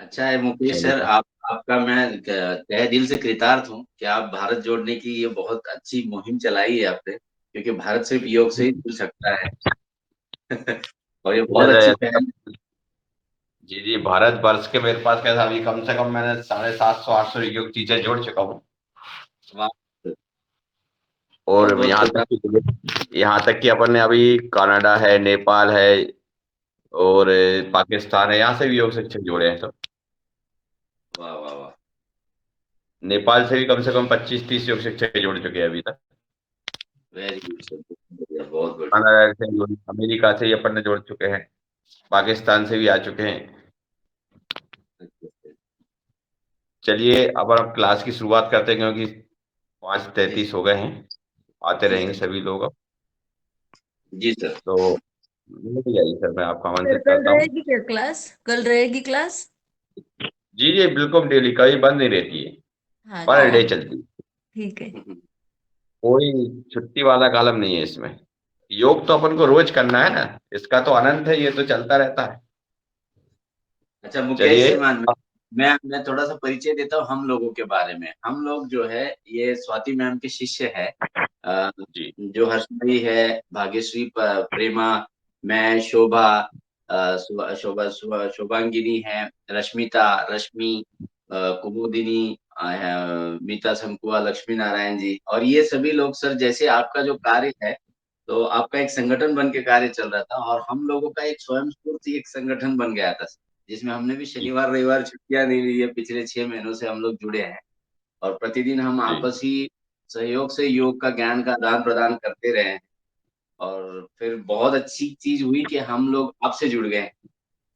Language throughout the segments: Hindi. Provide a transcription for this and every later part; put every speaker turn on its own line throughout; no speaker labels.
अच्छा है मुकेश सर,
चलिए।
आपका मैं तहे दिल से कृतार्थ हूँ कि आप भारत जोड़ने की ये बहुत अच्छी मुहिम चलाई है आपने, क्योंकि भारत सिर्फ योग से ही जुड़ सकता है। और ये बहुत
इधर
अच्छी पहल।
जी जी, भारत वर्ष के मेरे पास कैसा अभी कम से कम मैंने 750 800 योग चीजें जोड़ चुका हूँ।
वाह, बहुत
और
बहुत कृतज्ञ।
यहाँ तक कि अपन ने अभी कनाडा है, नेपाल है और पाकिस्तान है, यहाँ से भी योग शिक्षक जोड़े हैं सब।
वाह वाह वाह।
नेपाल से भी कम से कम 25 30 योग शिक्षक जोड़ चुके हैं अभी तक।
वेरी गुड सर, बहुत बढ़िया बहुत बढ़िया।
कनाडा से, अमेरिका से ही अपन ने जोड़ चुके हैं, पाकिस्तान से भी आ चुके हैं।
अच्छा, अच्छा।
चलिए अब हम क्लास की शुरुआत करते हैं, क्योंकि
जी
5:33 हो गए हैं। आते
जी
रहेंगे
सर।
सभी लोग अब।
जी सर।
तो मिल जाइए सर, मैं आपको
सर
आमंत्रित
कल
करता हूँ।
रहेगी क्या क्लास? कल रहेगी क्लास?
जी जी बिल्कुल, डेली कभी बंद नहीं रहती है,
हाँ
पर
ठीक।
डे चलती है।
ठीक है।
कोई छुट्टी वाला कालम नहीं है इसमें। योग तो अपन को रोज करना है ना, इसका तो अनंत है, ये तो चलता रहता है।
अच्छा मुकेश
चलिए।
श्रीमान, मैं थोड़ा सा परिचय देता हूँ हम लोगों के बारे में। हम लोग जो है ये स्वाति मैम के शिष्य है। अ,
जी
जो हर्षमयी है, भाग्यश्री, प्रेमा, मैं, शोभा, शोभांगिनी है, रश्मिता, रश्मि, कुमुदिनी, मीता संकुआ, लक्ष्मी नारायण जी, और ये सभी लोग सर, जैसे आपका जो कार्य है, तो आपका एक संगठन बन के कार्य चल रहा था, और हम लोगों का एक स्वयं स्फूर्त एक संगठन बन गया था, जिसमें हमने भी
जी
शनिवार रविवार छुट्टियां नहीं ली है। पिछले 6 महीनों से हम लोग जुड़े हैं, और प्रतिदिन हम
जी
आपसी सहयोग से योग का ज्ञान का आदान प्रदान करते रहे हैं। और फिर बहुत अच्छी चीज हुई कि हम लोग आपसे जुड़ गए,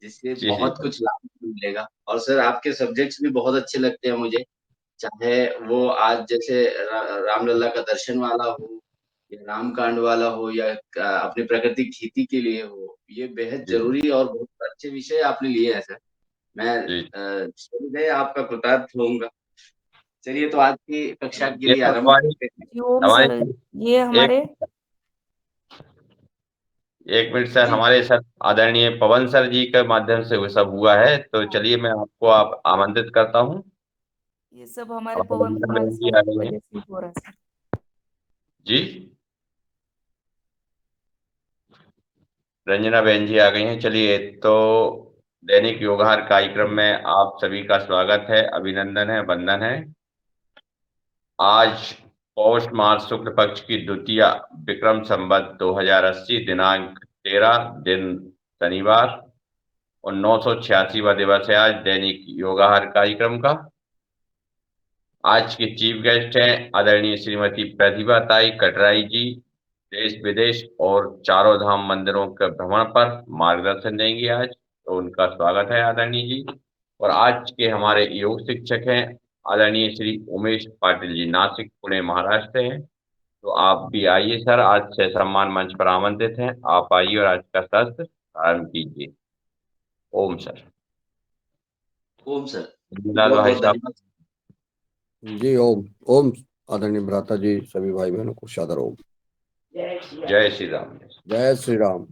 जिससे
जी जी
बहुत कुछ लाभ मिलेगा। और सर आपके सब्जेक्ट्स भी बहुत अच्छे लगते हैं मुझे, चाहे वो आज जैसे रामलला का दर्शन वाला हो, या राम कांड वाला हो, या अपनी प्राकृतिक खेती के लिए हो, ये बेहद
जी
जरूरी और बहुत अच्छे विषय आपने लिए हैं सर। मैं
जी।
हृदय आपका कृतार्थ होऊंगा। चलिए, तो आज की कक्षा के
ये
लिए
तो
आरंभ
हमारी
करते हैं।
जी ओम
हमारी
सर। ये
एक
हमारे।
एक मिनट सर,
जी
हमारे सर आदरणीय पवन सर जी के माध्यम से वो सब हुआ है, तो
हाँ,
चलिए मैं आपको आप आमंत्रित करता हूँ।
ये सब हमारे
और
पवन
रंजना
कुमार
बहन जी
सर
आ
की
गई हैं।
वजह से हो रहा है सर।
जी, रंजना बहन जी आ गई हैं। चलिए तो दैनिक योगाहार कार्यक्रम में आप सभी का स्वागत है, अभिनंदन है, वंदन है। आज पौष मास शुक्ल पक्ष की द्वितीया, विक्रम संवत 2080, दिनांक 13, दिन शनिवार, और 986वां दिवस है आज दैनिक योगाहार कार्यक्रम का। आज के चीफ गेस्ट हैं आदरणीय श्रीमती प्रतिभा ताई कटराई जी। देश विदेश और चारों धाम मंदिरों के भ्रमण पर मार्गदर्शन देंगे आज, तो उनका स्वागत है आदरणीय जी। और आज के हमारे योग शिक्षक हैं आदरणीय श्री उमेश पाटिल जी, नासिक पुणे महाराष्ट्र से हैं। तो आप भी आइए सर, आज से सम्मान मंच पर आमंत्रित हैं, आप आइए और आज का सत्र आरंभ कीजिए। ओम सर।
ओम सर।
बिलाल
बहुत
भाई
बहुत
साहब।
धन्यवाद।
जी ओम। ओम। आदरणीय भ्राता जी, सभी भाई बहनों को सादर ओम।
जय श्री राम।
जय श्री राम।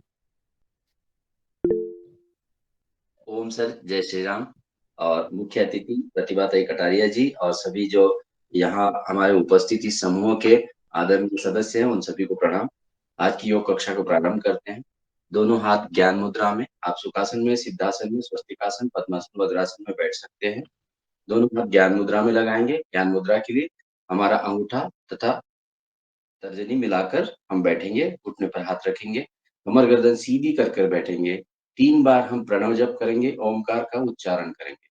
ओम सर, जय श्री राम। और मुख्य अतिथि प्रतिभा ताई कटारिया जी, और सभी जो यहाँ हमारे उपस्थित इस समूह के आदरणीय सदस्य हैं, उन सभी को प्रणाम। आज की योग कक्षा को प्रारंभ करते हैं। दोनों हाथ ज्ञान मुद्रा में, आप सुखासन में, सिद्धासन में, स्वस्तिकासन, पद्मासन, वज्रासन में बैठ सकते हैं। दोनों हाथ ज्ञान मुद्रा में लगाएंगे। ज्ञान मुद्रा के लिए हमारा अंगूठा तथा तर्जनी मिलाकर हम बैठेंगे, घुटने पर हाथ रखेंगे, कमर गर्दन सीधी कर कर बैठेंगे। 3 बार हम प्रणव जप करेंगे, ओमकार का उच्चारण करेंगे।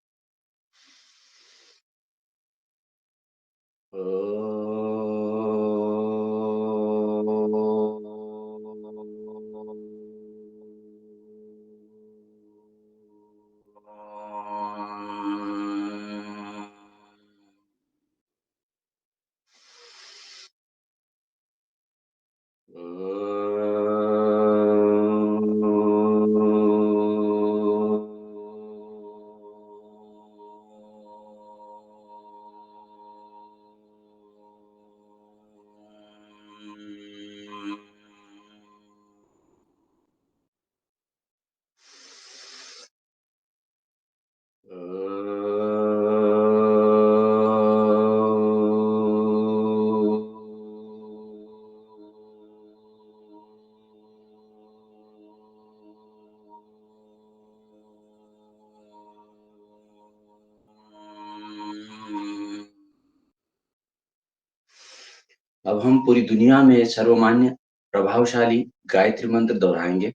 अब हम पूरी दुनिया में सर्वमान्य प्रभावशाली गायत्री मंत्र दोहराएंगे।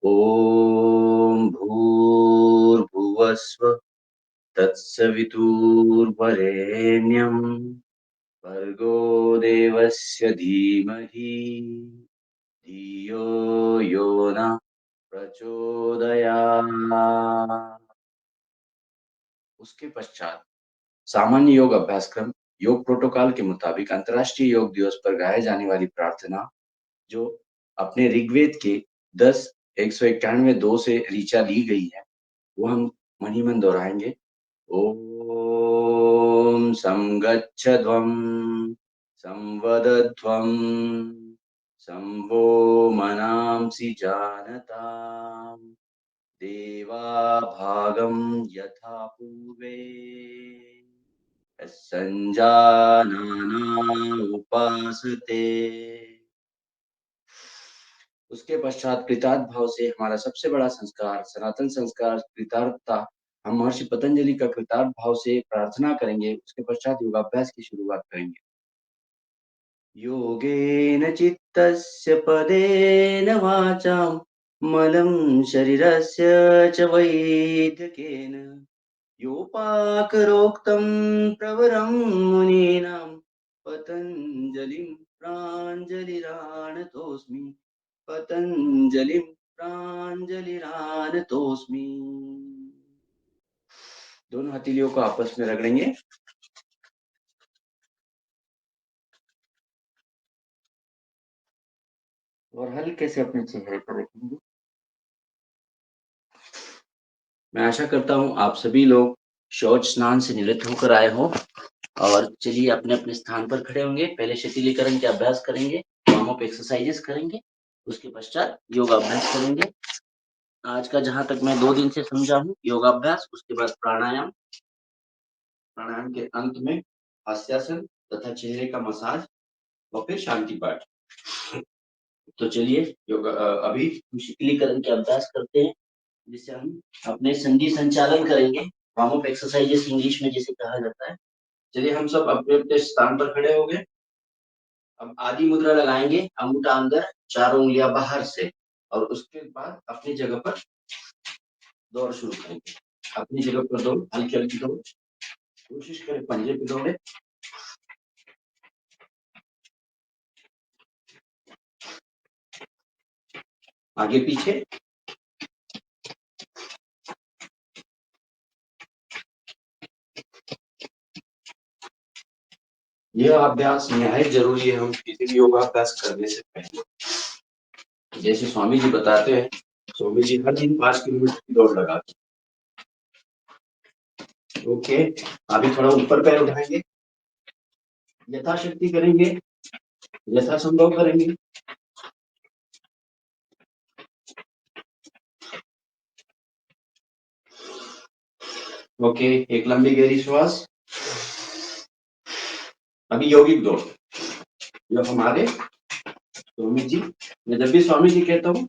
ओम भूर्भुवस्व तत्सवितुर्वरेण्यं भर्गो देवस्य धीमहि धियो यो न प्रचोदयात्। उसके पश्चात सामान्य योग अभ्यासक्रम योग प्रोटोकॉल के मुताबिक अंतर्राष्ट्रीय योग दिवस पर गाए जाने वाली प्रार्थना, जो अपने ऋग्वेद के 10:191 से ऋचा ली गई है, वो हम मन ही मन दोहराएंगे। ओम संगच्छध्वं संवदध्वं संवो मनांसि जानताम् देवा भागं यथा पूर्वे संजानाना उपासते। उसके पश्चात कृतार्थ भाव से हमारा सबसे बड़ा संस्कार, सनातन संस्कार कृतार्थता, हम महर्षि पतंजलि का कृतार्थ भाव से प्रार्थना करेंगे। उसके पश्चात योगाभ्यास की शुरुआत करेंगे। योगेन चित्तस्य पदेन वाचां मलं शरीरस्य च वैद्यकेन योपाकरोक्तं प्रवरं मुनीनां पतञ्जलिं प्राञ्जलिरानतोऽस्मि पतंजलिं प्राञ्जलिरानतोऽस्मि। दोनों हथेलियों को आपस में रगड़ेंगे और हल्के से अपने चेहरे पर रखेंगे। मैं आशा करता हूं आप सभी लोग शौच स्नान से निवृत्त होकर आए हो। और चलिए अपने अपने स्थान पर खड़े होंगे। पहले शीतलीकरण के अभ्यास करेंगे, वार्म अप एक्सरसाइजेस करेंगे, उसके पश्चात योगाभ्यास करेंगे। आज का जहां तक मैं 2 दिन से समझा हूँ योगाभ्यास, उसके बाद प्राणायाम, प्राणायाम के अंत में हास्यासन तथा चेहरे का मसाज और फिर शांति पाठ। तो चलिए अभी हम शीतलीकरण के अभ्यास करते हैं, जिससे हम अपने संधि संचालन करेंगे, वार्म अप एक्सरसाइजेस इंग्लिश में जिसे कहा जाता है। चलिए हम सब अपने अपने स्थान पर खड़े हो गए। अब आदि मुद्रा लगाएंगे, अंगूठा अंदर, 4 उंगलियां बाहर से, और उसके बाद अपनी जगह पर दौड़ शुरू करेंगे। अपनी जगह पर दौड़, हल्की हल्की दौड़, कोशिश करें पंजे पे दौड़े। आगे पीछे, यह अभ्यास निहायत जरूरी है हम किसी भी योगाभ्यास करने से पहले। जैसे स्वामी जी बताते हैं, स्वामी जी हर दिन 5 किलोमीटर की दौड़ लगाते हैं। ओके, अभी थोड़ा ऊपर पैर उठाएंगे, यथाशक्ति करेंगे, यथासंभव करेंगे। ओके, एक लंबी गहरी श्वास। अभी यौगिक दौड़, जो हमारे स्वामी जी, मैं जब भी स्वामी जी कहता हूँ,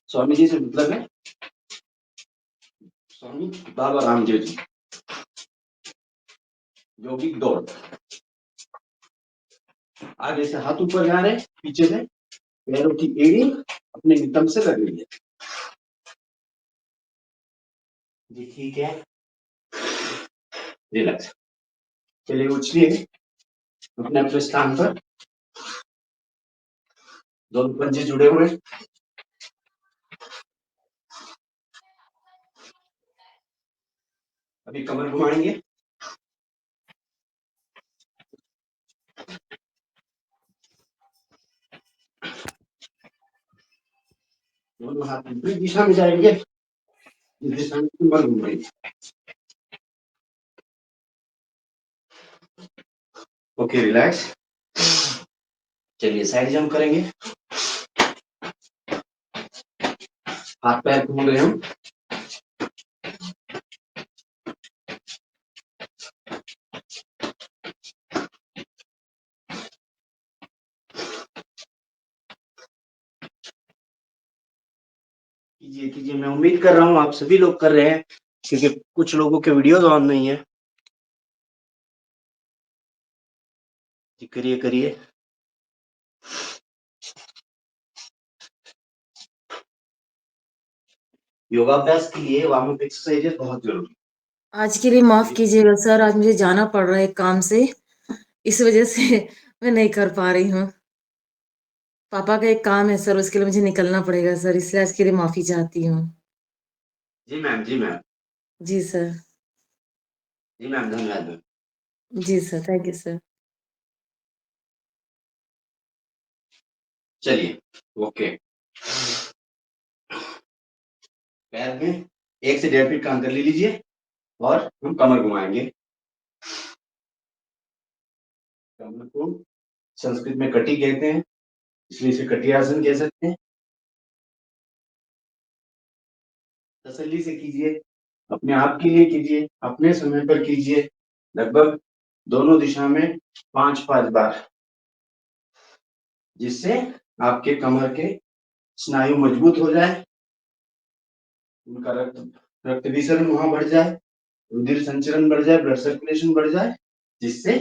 स्वामी जी से मतलब है स्वामी बाबा रामदेव जी। यौगिक दौड़, आगे से हाथ ऊपर जा रहे, पीछे से पैरों की एड़ी अपने नितंब से लग रही है। जी ठीक है, रिलैक्स। चलिए उछलिए अपने अपने स्थान पर, दोनों पंजे जुड़े हुए। अभी कमर घुमाएंगे, दोनों हाथ विपरीत दिशा में जाएंगे, जिस दिशा में कमर घूम रही है। Okay relax. चलिए साइड जंप करेंगे, हाथ पैर घूम रहे हम। कीजिए कीजिए, मैं उम्मीद कर रहा हूँ आप सभी लोग कर रहे हैं, क्योंकि कुछ लोगों के वीडियोज ऑन नहीं है। करिए करिए। योगाभ्यास के लिए वार्म अप एक्सरसाइजेस बहुत जरूरी
आज के लिए माफ कीजिएगा सर, आज मुझे जाना पड़ रहा है एक काम से, इस वजह से मैं नहीं कर पा रही हूँ। पापा का एक काम है सर, उसके लिए मुझे निकलना पड़ेगा सर, इसलिए आज के लिए माफी चाहती हूँ।
जी मैम, जी मैम,
जी सर।
जी मैम, धन्यवाद मैम।
जी सर, थैंक यू सर।
चलिए, ओके। पैर में 1 से 1.5 फीट का अंतर ले लीजिए और हम कमर घुमाएंगे। कमर को संस्कृत में कटी कहते हैं, इसलिए इसे कटी आसन कह सकते हैं। तसल्ली से कीजिए, अपने आप के लिए कीजिए, अपने समय पर कीजिए, लगभग दोनों दिशा में 5-5 बार, जिससे आपके कमर के स्नायु मजबूत हो जाए, उनका रक्त विसरण वहां बढ़ जाए, रुधिर संचरण बढ़ जाए, ब्लड सर्कुलेशन बढ़ जाए, जिससे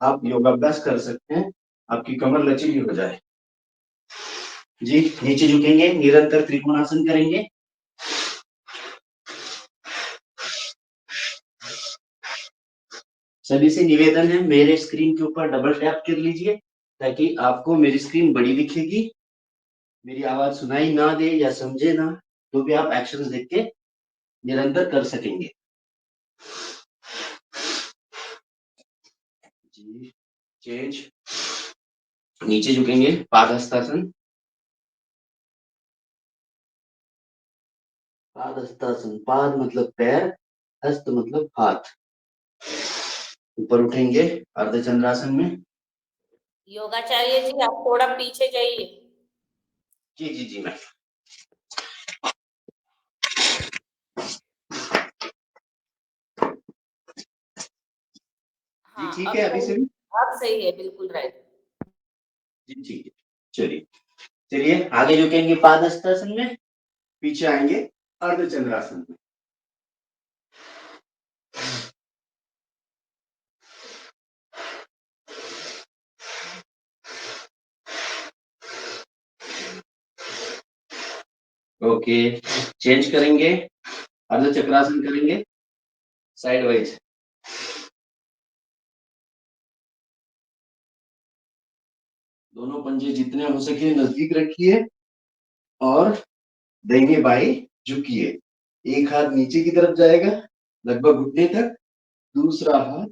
आप योगाभ्यास कर सकते हैं, आपकी कमर लचीली हो जाए। जी, नीचे झुकेंगे, निरंतर त्रिकोणासन करेंगे। सभी से निवेदन है, मेरे स्क्रीन के ऊपर डबल टैप कर लीजिए ताकि आपको मेरी स्क्रीन बड़ी दिखेगी, मेरी आवाज सुनाई ना दे या समझे ना, तो भी आप एक्शंस देख के निरंतर कर सकेंगे। जी, चेंज। नीचे झुकेंगे, पाद हस्तासन। पाद हस्तासन, पाद मतलब पैर, हस्त मतलब हाथ। ऊपर उठेंगे अर्धचंद्रासन में।
योगाचार्य जी आप थोड़ा पीछे जाइए।
जी जी जी मैम। जी
हाँ,
ठीक है, अभी से भी
अब सही है, बिल्कुल राइट।
जी ठीक है। चलिए चलिए आगे झुकेंगे पाद हस्तासन में, पीछे आएंगे अर्धचंद्रासन में। ओके, चेंज करेंगे, अर्धचक्रासन करेंगे, साइड वाइज। दोनों पंजे जितने हो सके नजदीक रखिए और दाहिने बाएं झुकिए। एक हाथ नीचे की तरफ जाएगा लगभग घुटने तक, दूसरा हाथ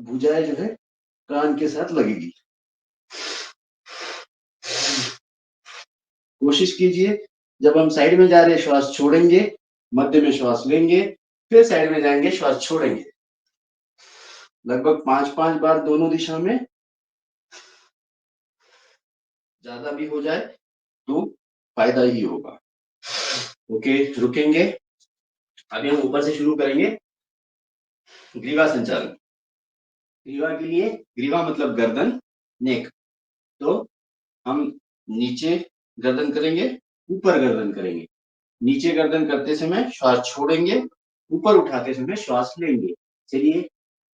भुजाएं जो है कान के साथ लगेगी। कोशिश कीजिए जब हम साइड में जा रहे हैं श्वास छोड़ेंगे, मध्य में श्वास लेंगे, फिर साइड में जाएंगे श्वास छोड़ेंगे, लगभग 5-5 बार दोनों दिशा में। ज्यादा भी हो जाए तो फायदा ही होगा। ओके, रुकेंगे। अभी हम ऊपर से शुरू करेंगे ग्रीवा संचालन। ग्रीवा के लिए, ग्रीवा मतलब गर्दन, नेक, तो हम नीचे गर्दन करेंगे, ऊपर गर्दन करेंगे। नीचे गर्दन करते समय श्वास छोड़ेंगे, ऊपर उठाते समय श्वास लेंगे। चलिए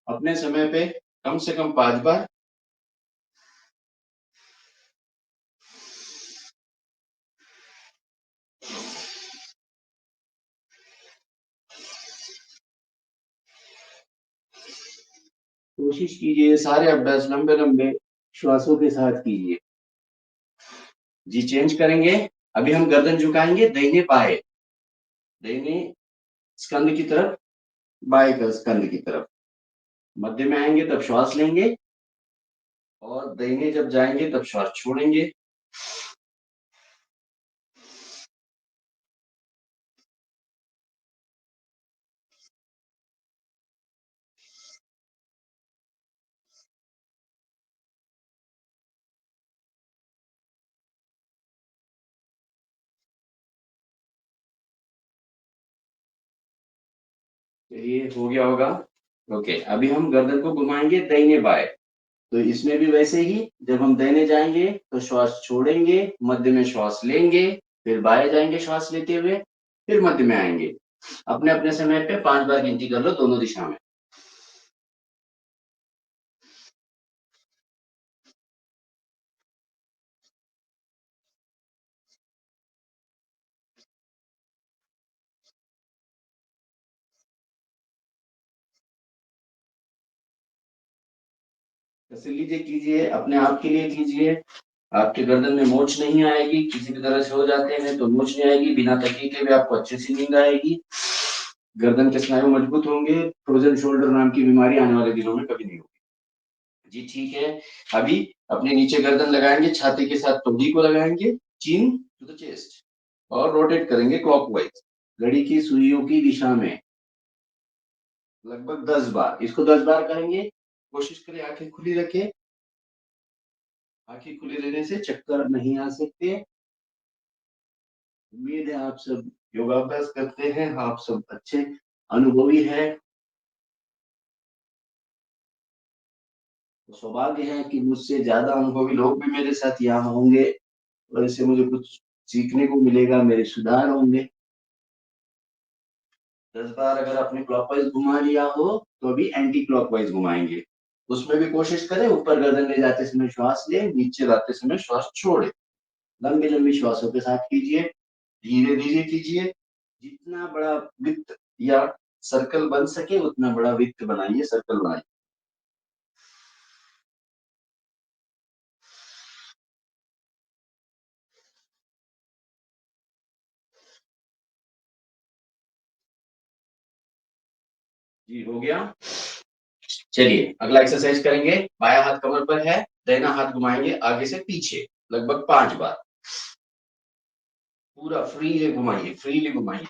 अपने समय पे कम से कम 5 बार। कोशिश कीजिए सारे अभ्यास लंबे लंबे श्वासों के साथ कीजिए। जी, चेंज करेंगे। अभी हम गर्दन झुकाएंगे दाहिने बाएं, दाहिने स्कंद की तरफ, बाएं का स्कंद की तरफ। मध्य में आएंगे तब श्वास लेंगे और दाहिने जब जाएंगे तब श्वास छोड़ेंगे। चलिए हो गया होगा। ओके, अभी हम गर्दन को घुमाएंगे दाहिने बाएं। तो इसमें भी वैसे ही, जब हम दाहिने जाएंगे तो श्वास छोड़ेंगे, मध्य में श्वास लेंगे, फिर बाएं जाएंगे श्वास लेते हुए, फिर मध्य में आएंगे। अपने अपने समय पे 5 बार गिनती कर लो दोनों दिशा में। तसल्ली से कीजिए, अपने आप के लिए कीजिए। आपके गर्दन में मोच नहीं आएगी, किसी भी तरह से हो जाते हैं तो मोच नहीं आएगी, बिना तकिए के भी आपको अच्छे से नींद आएगी। गर्दन के स्नायु मजबूत होंगे, फ्रोजन शोल्डर नाम की बीमारी आने वाले दिनों में कभी नहीं होगी। जी ठीक है। अभी अपने नीचे गर्दन लगाएंगे, छाती के साथ तोड़ी को लगाएंगे, चिन टू द चेस्ट, और रोटेट करेंगे क्लॉकवाइज घड़ी की सुइयों की दिशा में लगभग 10 बार। इसको 10 बार करेंगे। कोशिश करें आंखें खुली रखें। आंखें खुली रहने से चक्कर नहीं आ सकते। उम्मीद है आप सब योगाभ्यास करते हैं, आप सब अच्छे अनुभवी हैं। तो सौभाग्य है कि मुझसे ज्यादा अनुभवी लोग भी मेरे साथ यहाँ होंगे और इससे मुझे कुछ सीखने को मिलेगा, मेरे सुधार होंगे। 10 बार अगर आपने क्लॉकवाइज घुमा लिया हो तो अभी एंटी क्लॉकवाइज घुमाएंगे। उसमें भी कोशिश करें ऊपर गर्दन ले जाते समय श्वास ले, नीचे लाते समय श्वास छोड़े। लंबी लंबी श्वासों के साथ कीजिए, धीरे धीरे कीजिए। जितना बड़ा वृत्त या सर्कल बन सके उतना बड़ा वृत्त बनाइए, सर्कल बनाइए। जी हो गया। चलिए अगला एक्सरसाइज करेंगे। बायां हाथ कमर पर है, दाहिना हाथ घुमाएंगे आगे से पीछे लगभग 5 बार। पूरा फ्रीली घुमाइए, फ्रीली घुमाइए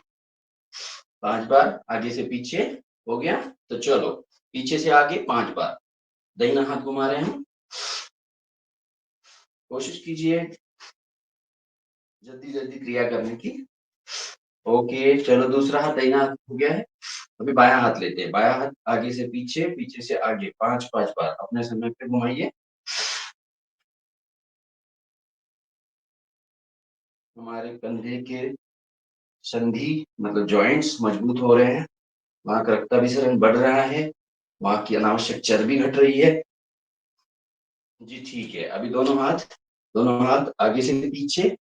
5 बार आगे से पीछे। हो गया। तो चलो पीछे से आगे 5 बार। दाहिना हाथ घुमा रहे हैं, कोशिश कीजिए जल्दी जल्दी क्रिया करने की। ओके चलो दूसरा हाथ, दाहिना हाथ हो गया है। अभी बायां हाथ लेते हैं। बायां हाथ आगे से पीछे, पीछे से आगे 5 बार अपने समय पे घुमाइए। हमारे कंधे के संधि मतलब जॉइंट्स मजबूत हो रहे हैं, वहां का रक्ताभिसरण बढ़ रहा है, वहां की अनावश्यक चर्बी घट रही है। जी ठीक है। अभी दोनों हाथ आगे से पीछे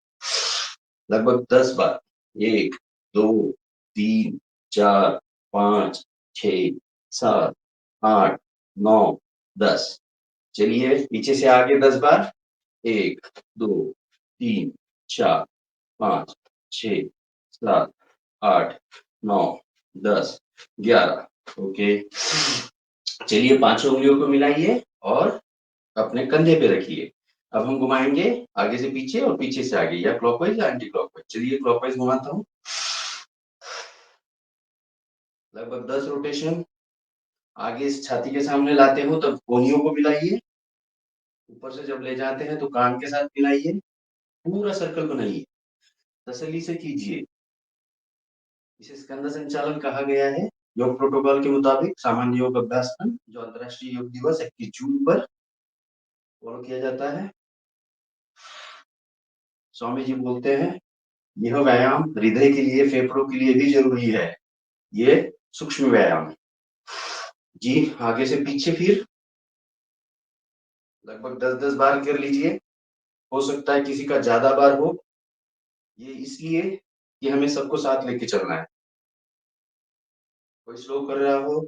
लगभग 10 बार। 1 2 3 4 5 6 7 8 9 10। चलिए पीछे से आगे 10 बार। 1 2 3 4 5 6 7 8 9 10 11। ओके चलिए पांचों उंगलियों को मिलाइए और अपने कंधे पे रखिए। अब हम घुमाएंगे आगे से पीछे और पीछे से आगे, या क्लॉकवाइज या एंटी क्लॉकवाइज। चलिए क्लॉकवाइज घुमाता हूँ, लगभग 10 रोटेशन। आगे इस छाती के सामने लाते हो तब कोहनियों को मिलाइए, ऊपर से जब ले जाते हैं तो कान के साथ मिलाइए, पूरा सर्कल बनाइए, तसल्ली से कीजिए। इसे स्कंद संचालन कहा गया है। योग प्रोटोकॉल के मुताबिक सामान्य योग अभ्यास में जो अंतर्राष्ट्रीय योग दिवस 21 जून पर फॉलो किया जाता है। स्वामी जी बोलते हैं यह व्यायाम हृदय के लिए, फेफड़ों के लिए भी जरूरी है। ये सूक्ष्म व्यायाम। जी आगे से पीछे फिर लगभग 10-10 बार कर लीजिए। हो सकता है किसी का ज्यादा बार हो, ये इसलिए कि हमें सबको साथ लेके चलना है। कोई स्लो कर रहा हो,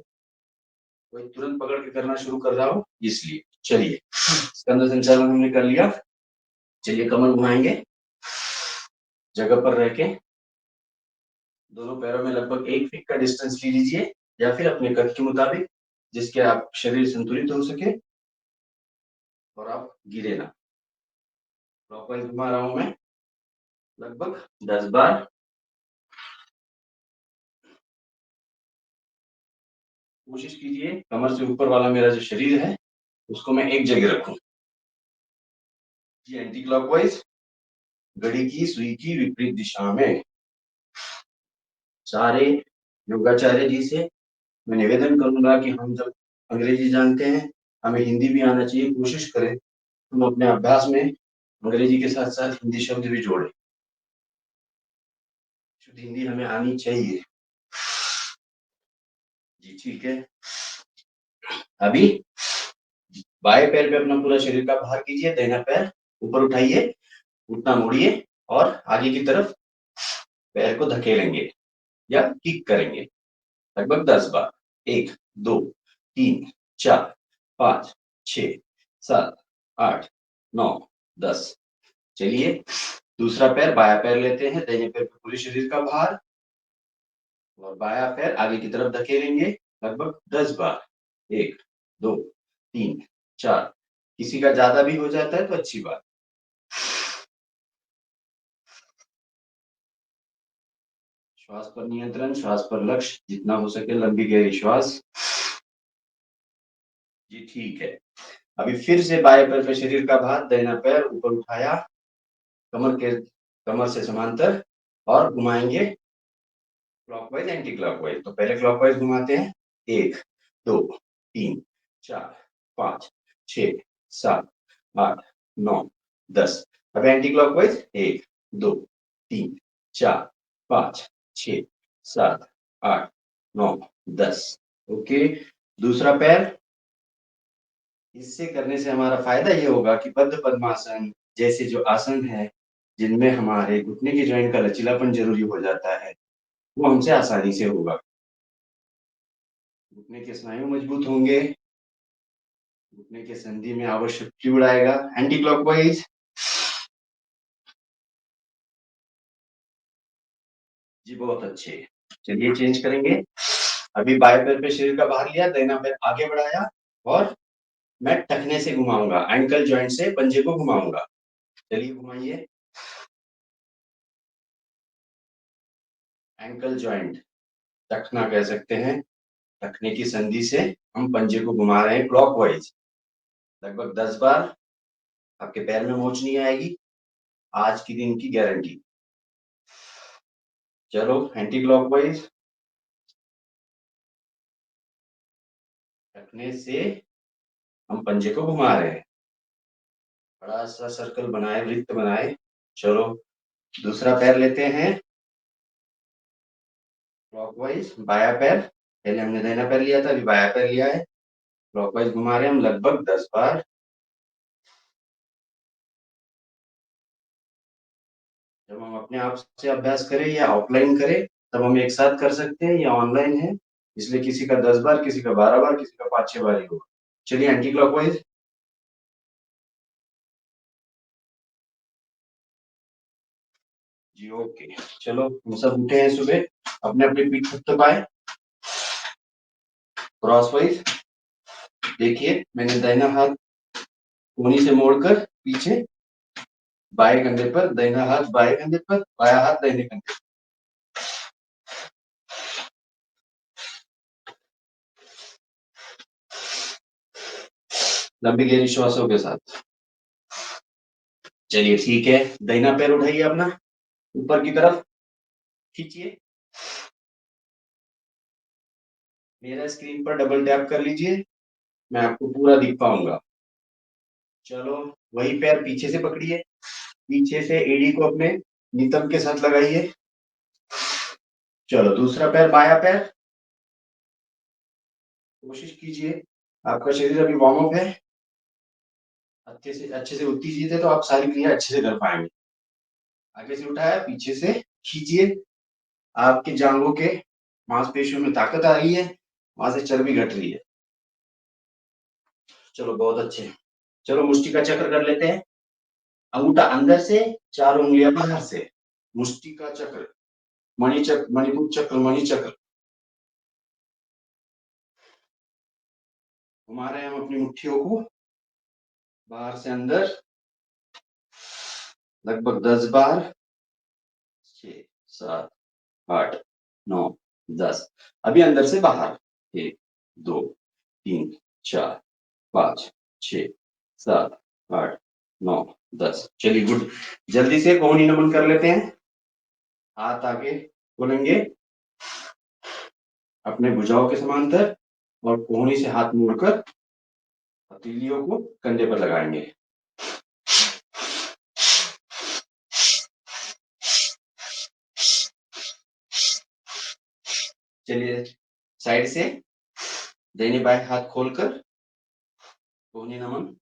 कोई तुरंत पकड़ के करना शुरू कर रहा हो, इसलिए। चलिए स्कंद संचालन हमने कर लिया। चलिए कमर घुमाएंगे, जगह पर रह के दोनों पैरों में लगभग 1 फीट का डिस्टेंस ले लीजिए, या फिर अपने कद के मुताबिक जिसके आप शरीर संतुलित हो सके और आप गिरे ना। क्लॉकवाइज घुमा रहा हूं मैं लगभग 10 बार। कोशिश कीजिए कमर से ऊपर वाला मेरा जो शरीर है उसको मैं एक जगह रखूं। जी एंटी क्लॉकवाइज घड़ी की सुई की विपरीत दिशा में। सारे योगाचार्य जी से मैं निवेदन करूंगा कि हम जब अंग्रेजी जानते हैं, हमें हिंदी भी आना चाहिए। कोशिश करें हम अपने अभ्यास में अंग्रेजी के साथ साथ हिंदी शब्द भी जोड़ें। शुद्ध हिंदी हमें आनी चाहिए। जी ठीक है। अभी बाएं पैर पे अपना पूरा शरीर का भार कीजिए, दाहिना पैर ऊपर उठाइए, घुटना मोड़िए और आगे की तरफ पैर को धकेलेंगे या किक करेंगे लगभग 10 बार। 1 2 3 4 5 6 7, 8, 9, 10। चलिए दूसरा पैर, बाया पैर लेते हैं, दाहिने पैर पे पूरे शरीर का भार और बाया पैर आगे की तरफ धकेलेंगे लगभग 10 बार। 1, 2, 3, 4। किसी का ज्यादा भी हो जाता है तो अच्छी बात। श्वास पर नियंत्रण, श्वास पर लक्ष्य, जितना हो सके लंबी गहरी श्वास। जी ठीक है। अभी फिर से बाएं पैर पे शरीर का भार, दाहिना पैर ऊपर उठाया, कमर से समांतर और घुमाएंगे क्लॉकवाइज एंटी क्लॉकवाइज। तो पहले क्लॉकवाइज घुमाते हैं। 1, 2, 3, 4, 5, 6, 7, 8, 9, 10। अब एंटी क्लॉकवाइज 1, 2, 3, 4, 5, 6, 7, 8, 9, 10। ओके। दूसरा पैर, इससे करने से हमारा फायदा ये होगा कि बद्ध पद्मासन जैसे जो आसन है जिनमें हमारे घुटने की जॉइंट का लचीलापन जरूरी हो जाता है, वो हमसे आसानी से होगा। घुटने के स्नायु मजबूत होंगे, घुटने के संधि में आवश्यक फ्लूइड आएगा। Anti clockwise. जी बहुत अच्छे। चलिए चेंज करेंगे। अभी बाएं पैर पे शरीर का भार लिया, दाहिना पैर आगे बढ़ाया और मैं टखने से घुमाऊंगा, एंकल जॉइंट से पंजे को घुमाऊंगा। चलिए घुमाइए। एंकल जॉइंट, टखना कह सकते हैं। टखने की संधि से हम पंजे को घुमा रहे हैं क्लॉकवाइज लगभग 10 बार। आपके पैर में मोच नहीं आएगी, आज की दिन की गारंटी। चलो एंटी क्लॉकवाइज। टखने से हम पंजे को घुमा रहे हैं, बड़ा सा सर्कल बनाए, वृत्त बनाए। चलो दूसरा पैर लेते हैं क्लॉकवाइज। बाया पैर, पहले हमने दाहिना पैर लिया था, अभी बाया पैर लिया है, क्लॉकवाइज घुमा रहे हैं हम लगभग 10 बार। जब हम अपने आप से अभ्यास करें या ऑफलाइन करें तब हम एक साथ कर सकते हैं, या ऑनलाइन है इसलिए किसी का 10 बार, किसी का 12 बार, किसी का 5-6 बार ही होगा। चलिए एंटी क्लॉकवाइज। जी ओके। चलो हम सब उठे हैं सुबह, अपने अपने पीठ थपथपाए क्रॉसवाइज। देखिए मैंने दाहिना हाथ कोहनी से मोड़कर पीछे, बाएं कंधे पर, दाहिना हाथ बाएं कंधे पर, बायां हाथ दाहिने कंधे पर। लंबी गहरी श्वासों के साथ। चलिए ठीक है। दाहिना पैर उठाइए अपना ऊपर की तरफ, खींचिए। मेरा स्क्रीन पर डबल टैप कर लीजिए, मैं आपको पूरा दिख पाऊंगा। चलो वही पैर पीछे से पकड़िए, पीछे से एड़ी को अपने नितंब के साथ लगाइए। चलो दूसरा पैर, बाया पैर। कोशिश कीजिए, आपका शरीर अभी वार्म अप है, अच्छे से उत्तेजित है तो आप सारी क्रिया अच्छे से कर पाएंगे। आगे से उठाया, पीछे से खींचिए, आपके जांघों के मांसपेशियों में ताकत आ रही है, वहां से चर्बी घट रही है। चलो बहुत अच्छे। चलो मुष्टि का चक्र कर लेते हैं। अंगूठा अंदर से, 4 उंगलियां बाहर से। मुष्टि का चक्र, मणि चक्र, मणिपुर चक्र, मणि चक्र। घुमा रहे हैं हम अपनी मुट्ठियों को बाहर से अंदर लगभग 10 बार। 6, 7, 8, 9, 10। अभी अंदर से बाहर। 1, 2, 3, 4, 5, 6, 7, 8, 9, 10। चलिए गुड। जल्दी से कोहनी नमन कर लेते हैं। हाथ आगे खोलेंगे अपने भुजाओं के समांतर और कोहनी से हाथ मोड़कर हथेलियों को कंधे पर लगाएंगे। चलिए साइड से दाहिने बाएं हाथ खोलकर कोहनी नमन।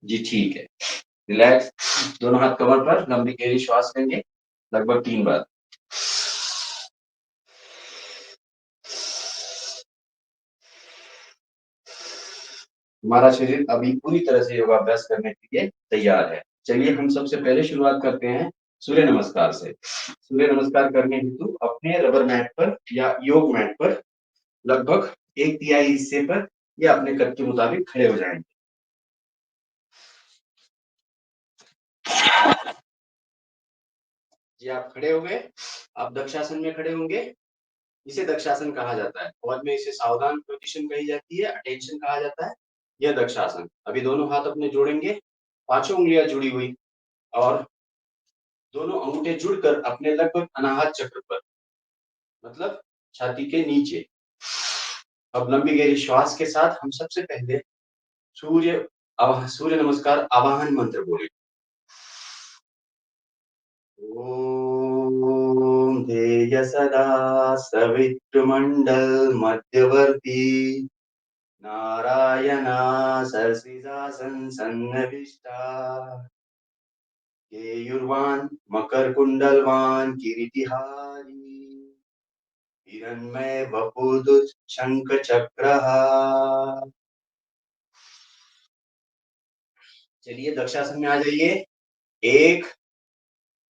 जी ठीक है। रिलैक्स, दोनों हाथ कमर पर, लंबी गहरी श्वास लेंगे लगभग 3 बार। हमारा शरीर अभी पूरी तरह से योगाभ्यास करने के लिए तैयार है। चलिए हम सबसे पहले शुरुआत करते हैं सूर्य नमस्कार से। सूर्य नमस्कार करने हेतु अपने रबर मैट पर या योग मैट पर लगभग 1/3 हिस्से पर या अपने कद के मुताबिक खड़े हो जाएंगे। जी आप खड़े हो गए। आप दक्षासन में खड़े होंगे। इसे दक्षासन कहा जाता है। फौज में इसे सावधान पोजीशन कही जाती है, अटेंशन कहा जाता है। यह दक्षासन। अभी दोनों हाथ अपने जोड़ेंगे, पांचों उंगलियां जुड़ी हुई और दोनों अंगूठे जुड़कर अपने लगभग अनाहत चक्र पर, मतलब छाती के नीचे। अब लंबी गहरी श्वास के साथ हम सबसे पहले सूर्य नमस्कार आवाहन मंत्र बोले। ओम ध्येय सदा सवितृमंडल मध्यवर्ती नारायणा सरसिजासन सन्नविष्टा केयुर्वान मकर कुंडलवान किरीटिहारी हिरण्मय वपुर्दुत शंख चक्रः। चलिए दक्षासन में आ जाइए। 1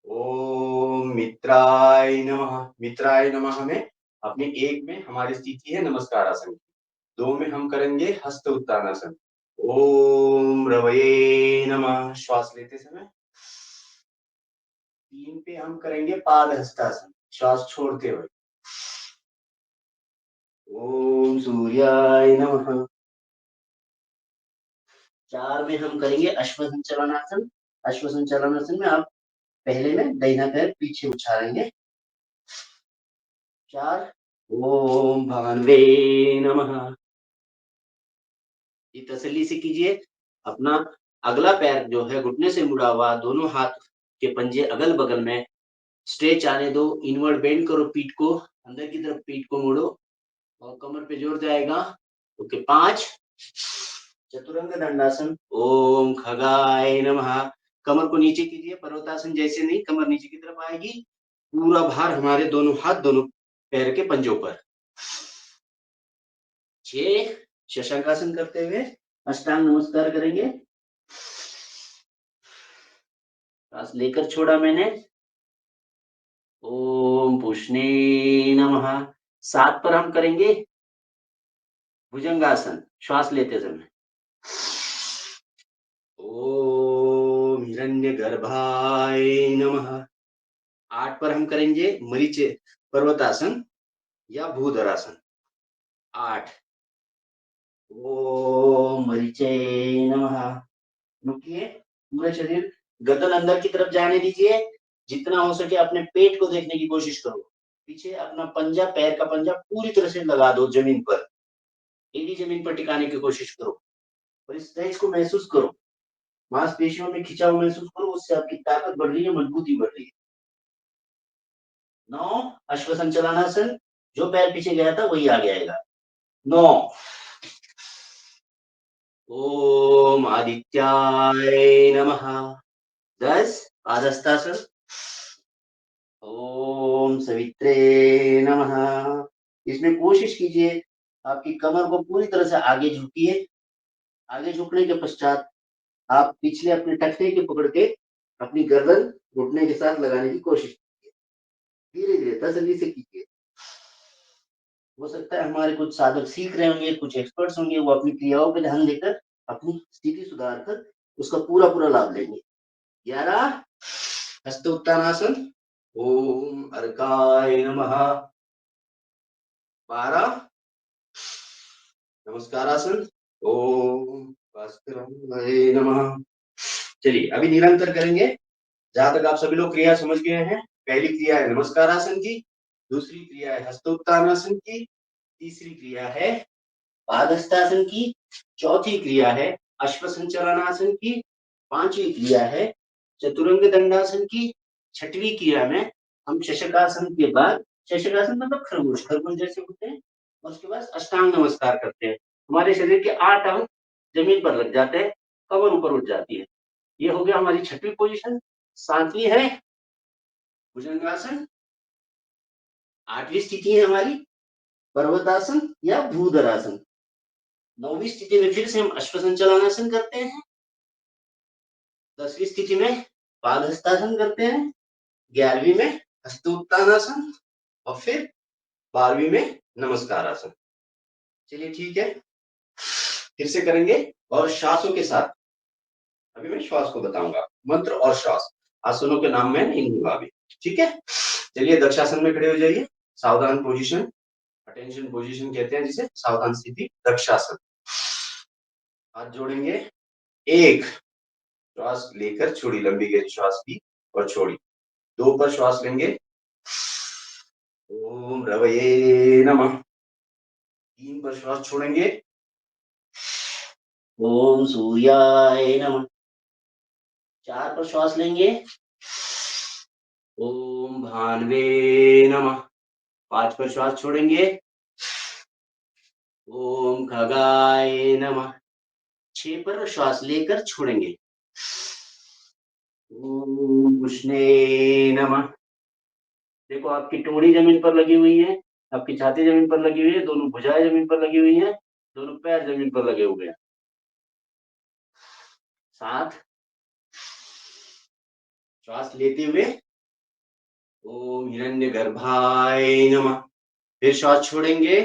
ओम मित्राय नमः। मित्राय नमः में अपने 1 में हमारी स्थिति है नमस्कार आसन की। 2 में हम करेंगे हस्त उत्तानासन। ओम रवये नमः श्वास लेते समय। 3 पे हम करेंगे पाद हस्तासन श्वास छोड़ते हुए। ओम सूर्याय नमः। 4 में हम करेंगे अश्वसंचलनासन। अश्वसंचलनासन में आप पहले में दाहिना पैर पीछे उछालेंगे। 4 ओम भानवे नमः। ये तसल्ली से कीजिए। अपना अगला पैर जो है घुटने से मुड़ा हुआ, दोनों हाथ के पंजे अगल बगल में स्ट्रेच आने दो। इनवर्ड बेंड करो पीठ को, अंदर की तरफ पीठ को मोड़ो और कमर पे जोर जाएगा। ओके 5 चतुरंग दंडासन। ओम खगाय नमः। कमर को नीचे कीजिए, पर्वतासन जैसे नहीं, कमर नीचे की तरफ आएगी। पूरा भार हमारे दोनों हाथ दोनों पैर के पंजों पर। 6 शशांकासन करते हुए अष्टांग नमस्कार करेंगे। सांस लेकर छोड़ा मैंने। ओम पुष्णे नमः। 7 पर हम करेंगे भुजंगासन श्वास लेते समय। ओम हिरण्यगर्भाय नमः। 8 पर हम करेंगे मरीचे पर्वतासन या भूधरासन। 8 ओम मरीचे नमः। रुकिए, पूरे शरीर गर्दन अंदर की तरफ जाने दीजिए। जितना हो सके अपने पेट को देखने की कोशिश करो। पीछे अपना पंजा, पैर का पंजा पूरी तरह से लगा दो जमीन पर। एड़ी जमीन पर टिकाने की कोशिश करो और इस स्ट्रेच को महसूस करो। मांसपेशियों में खिंचाव महसूस करो, उससे आपकी ताकत बढ़ रही है, मजबूती बढ़ रही है। 9 अश्वसंचलनासन। जो पैर पीछे गया था वही आगे आएगा। 9 ओम आदित्याय नमः। 10 पादहस्तासन। ओम सवित्रे नमः। इसमें कोशिश कीजिए आपकी कमर को पूरी तरह से आगे झुकिए। आगे झुकने के पश्चात आप पिछले अपने टखने के पकड़ के अपनी गर्दन घुटने के साथ लगाने की कोशिश कीजिए। धीरे धीरे तसल्ली से कीजिए। हो सकता है हमारे कुछ साधक सीख रहे होंगे, कुछ एक्सपर्ट्स होंगे, वो अपनी क्रियाओं पे ध्यान देकर अपनी स्थिति सुधार कर उसका पूरा पूरा लाभ लेंगे। 11 हस्त उत्तानासन। ओम अर्काय नमः। 12 नमस्कारासन। ओम भास्कराय नमः। चलिए अभी निरंतर करेंगे। जहां तक आप सभी लोग क्रिया समझ गए हैं। पहली क्रिया है नमस्कारासन की, दूसरी क्रिया है हस्तोत्तानासन की, तीसरी क्रिया है पादहस्तासन की, चौथी क्रिया है अश्वसंचलनासन की, 5वीं क्रिया है चतुरंग दंडासन की, 6वीं क्रिया में हम शशकासन के बाद, शशकासन मतलब खरगोश, खरगोश जैसे होते हैं, और उसके बाद अष्टांग नमस्कार करते हैं। हमारे शरीर के 8 अंग जमीन पर लग जाते हैं, कमर ऊपर उठ जाती है। ये हो गया हमारी 6वीं पोजीशन। 7वीं है भुजंगासन। 8वीं स्थिति है हमारी पर्वतासन या भूधरासन। 9वीं स्थिति में फिर से हम अश्वसंचालनासन करते हैं। 10वीं स्थिति में पादहस्तासन करते हैं। 11वीं में हस्तोत्तानासन और फिर 12वीं में नमस्कार आसन। चलिए ठीक है, फिर से करेंगे और श्वासों के साथ। अभी मैं श्वास को बताऊंगा, मंत्र और श्वास। आसनों के नाम में नहीं लूंगा अभी, ठीक है। चलिए दक्षासन में खड़े हो जाइए। सावधान पोजीशन, अटेंशन पोजीशन कहते हैं जिसे, सावधान स्थिति दक्षासन। हाथ जोड़ेंगे, एक श्वास लेकर छोड़ी, लंबी गहरी श्वास ली और छोड़ी। 2 पर श्वास लेंगे, ओम रवये नमः। 3 पर श्वास छोड़ेंगे, ओम सूर्याय नमः। 4 पर श्वास लेंगे, ओम भानवे नमः। 5 पर श्वास छोड़ेंगे, ओम खगाय नमः। 6 पर श्वास लेकर छोड़ेंगे, ओम कृष्णे नमः। देखो आपकी टोड़ी जमीन पर लगी हुई है, आपकी छाती जमीन पर लगी हुई है, दोनों भुजाएं जमीन पर लगी हुई है, दोनों पैर जमीन पर लगे हुए हैं। 7 श्वास लेते हुए, ओम हिरण्यगर्भाय नमः। फिर श्वास छोड़ेंगे,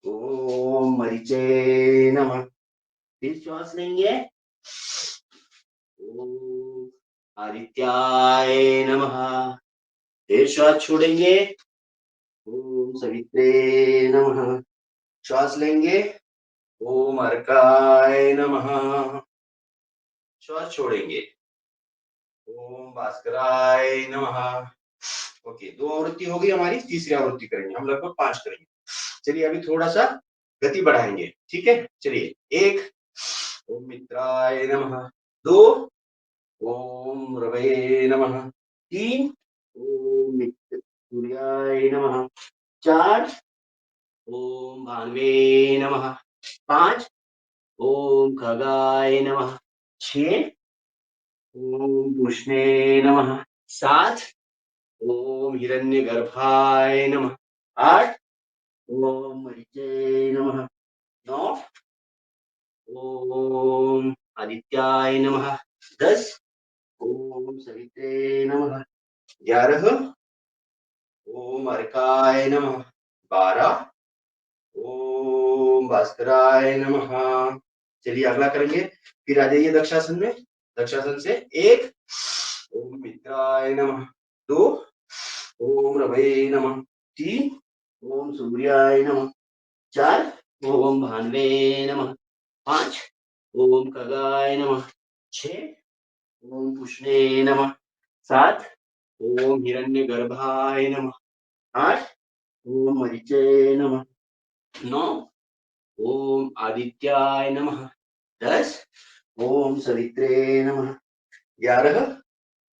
ओम मरीचे नमः। फिर श्वास लेंगे, ओम आदित्याय नमः। फिर श्वास छोड़ेंगे, ओम सवित्रे नमः। श्वास लेंगे, ओम अर्काय नमः। श्वास छोड़ेंगे, ओम भास्कराय नमः। ओके, 2 आवृत्ति हो गई हमारी, तीसरी आवृत्ति करेंगे हम, लगभग 5 करेंगे। चलिए अभी थोड़ा सा गति बढ़ाएंगे, ठीक है। चलिए, 1 ओम मित्राय नमः। 2 ओम रवये नमः। 3 ओम मित्र सूर्याय नमः। 4 ओम भानवे नमः। 5 ओम खगाय नमः। 6 ओम कृष्णे नमः। 7 ओम हिरण्यगर्भाय नमः। 8 ओम मरीचे नमः। 9 ओम आदित्याय नमः। 10 ओम सवित्रे नमः। 11 ओम अर्काय नमः। 12 ओम भास्कराय नमः। चलिए अगला करेंगे, फिर आ जाइए दक्षासन में। दक्षासन से 1 ओम मित्राय नमः। 2 ओम रवये नमः। 3 ओम सूर्याय नमः। 4 ओम भानवे नमः। 5 ओम खगाय नमः। 6 ओम पुष्णे नमः। 7 ओम हिरण्यगर्भाय नमः। 8 ओम मरीचे नमः। 9 ओम आदित्याय नमः। 10 ओम सवित्रे नमः। 11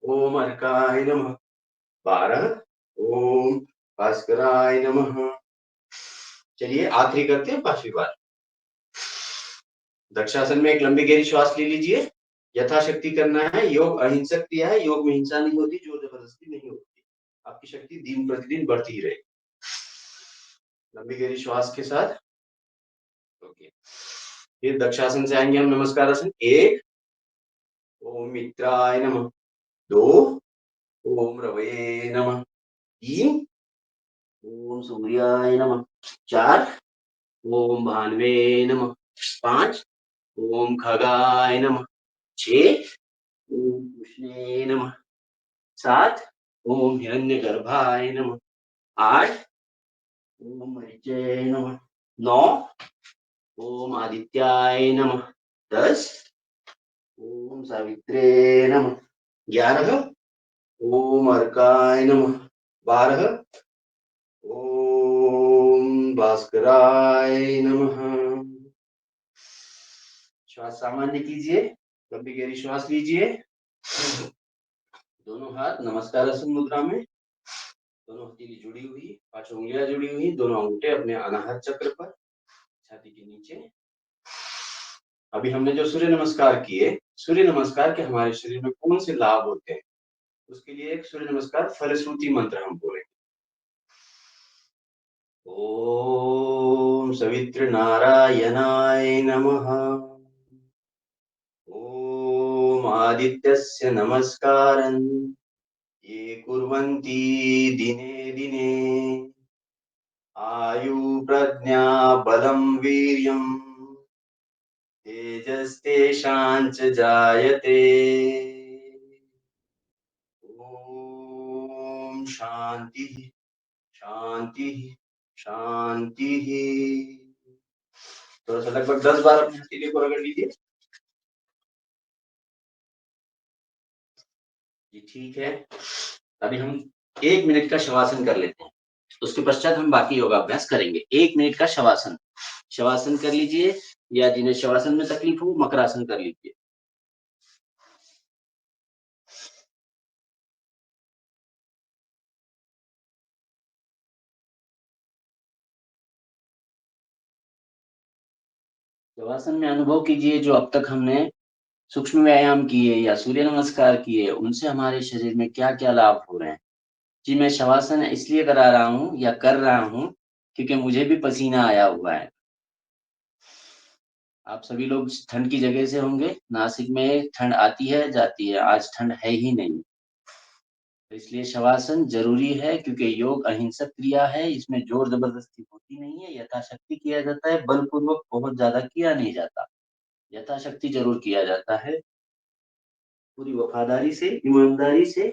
ओम अर्काय नमः। 12 ओम भास्कराय नमः। चलिए आखिरी करते हैं, 5वीं बार। दक्षासन में एक लंबी गहरी श्वास ले लीजिए। यथाशक्ति करना है, योग अहिंसक क्रिया है, योग में हिंसा नहीं होती, जोर जबरदस्ती नहीं होती। आपकी शक्ति दिन प्रतिदिन बढ़ती ही रहेगी। लंबी गहरी श्वास के साथ, ओके। फिर दक्षासन से आएंगे हम नमस्कार आसन। 1 ओम मित्राय नमः। 2 ओम रवये नमः। 3 ओम सूर्याय नमः। 4 ओम भानवे नमः। 5 ओम खगाय नमः। 6 ओम कृष्णे नमः। 7 ओम हिरण्यगर्भाय नमः। 8 ओम मरीचे नमः। 9 ओम आदित्याय नमः। 10 ओम सावित्रे नमः। 11 ओम अर्काय नमः। 12 ओम भास्कराय नमः। श्वास सामान्य कीजिए, लंबी गहरी श्वास लीजिए। दोनों हाथ नमस्कार आसन मुद्रा में, दोनों हथेली जुड़ी हुई, 5 उंगलियां जुड़ी हुई, दोनों अंगूठे अपने अनाहत चक्र पर, छाती के नीचे। अभी हमने जो सूर्य नमस्कार किए, सूर्य नमस्कार के हमारे शरीर में कौन से लाभ होते हैं, उसके लिए एक सूर्य नमस्कार फलश्रुति मंत्र हम बोलेंगे। ओम सवितृनारायणाय नमः। ओम आदित्यस्य नमस्कारं ये कुर्वन्ति दिने दिने आयु प्रज्ञा बलं वीर्यं तेजस्तेषां च जायते। ओम शांति शांति शांति। थोड़ा सा लगभग 10 बार अपने हथेली को रगड़ लीजिए। जी ठीक है। अभी हम 1 मिनट का शवासन कर लेते हैं, उसके पश्चात हम बाकी योगाभ्यास करेंगे। 1 मिनट का शवासन। शवासन कर लीजिए, या जिन्हें शवासन में तकलीफ हो मकरासन कर लीजिए। शवासन में अनुभव कीजिए जो अब तक हमने सूक्ष्म व्यायाम किए या सूर्य नमस्कार किए, उनसे हमारे शरीर में क्या क्या लाभ हो रहे हैं। जी मैं शवासन इसलिए करा रहा हूँ या कर रहा हूँ क्योंकि मुझे भी पसीना आया हुआ है। आप सभी लोग ठंड की जगह से होंगे। नासिक में ठंड आती है जाती है, आज ठंड है ही नहीं। तो इसलिए शवासन जरूरी है, क्योंकि योग अहिंसक क्रिया है, इसमें जोर जबरदस्ती होती नहीं है, यथाशक्ति किया जाता है, बलपूर्वक बहुत ज्यादा किया नहीं जाता, यथाशक्ति जरूर किया जाता है। पूरी वफादारी से, ईमानदारी से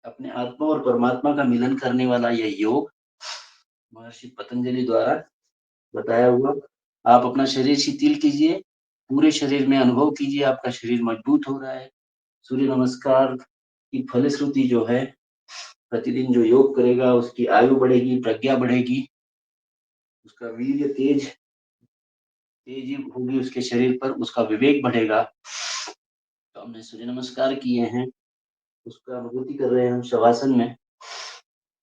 अपने आत्मा और परमात्मा का मिलन करने वाला यह योग महर्षि पतंजलि द्वारा बताया हुआ। आप अपना शरीर शिथिल कीजिए, पूरे शरीर में अनुभव कीजिए आपका शरीर मजबूत हो रहा है। सूर्य नमस्कार की फलश्रुति जो है, प्रतिदिन जो योग करेगा उसकी आयु बढ़ेगी, प्रज्ञा बढ़ेगी, उसका वीर्य तेजी होगी उसके शरीर पर, उसका विवेक बढ़ेगा। तो हमने सूर्य नमस्कार किए हैं, उसका अनुभूति कर रहे हैं हम शवासन में।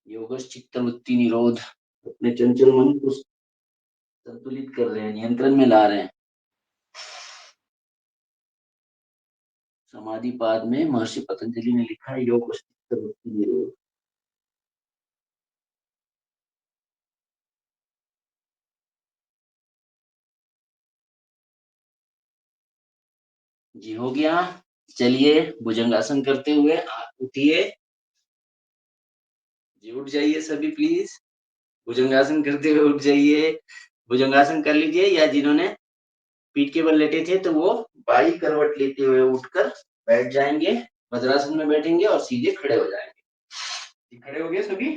योगश चित्त वृत्ति निरोध, अपने चंचल मन को संतुलित कर रहे हैं, नियंत्रण में ला रहे हैं। समाधि पाद में महर्षि पतंजलि ने लिखा है योग चित्त वृत्ति निरोध। जी हो गया। चलिए भुजंगासन करते हुए उठिए। जी उठ जाइए सभी प्लीज। भुजंगासन करते हुए उठ जाइए। भुजंगासन कर लीजिए, या जिन्होंने पीठ के बल लेटे थे तो वो बाई करवट लेते हुए उठकर बैठ जाएंगे। वज्रासन में बैठेंगे और सीधे खड़े हो जाएंगे। खड़े हो गए सभी?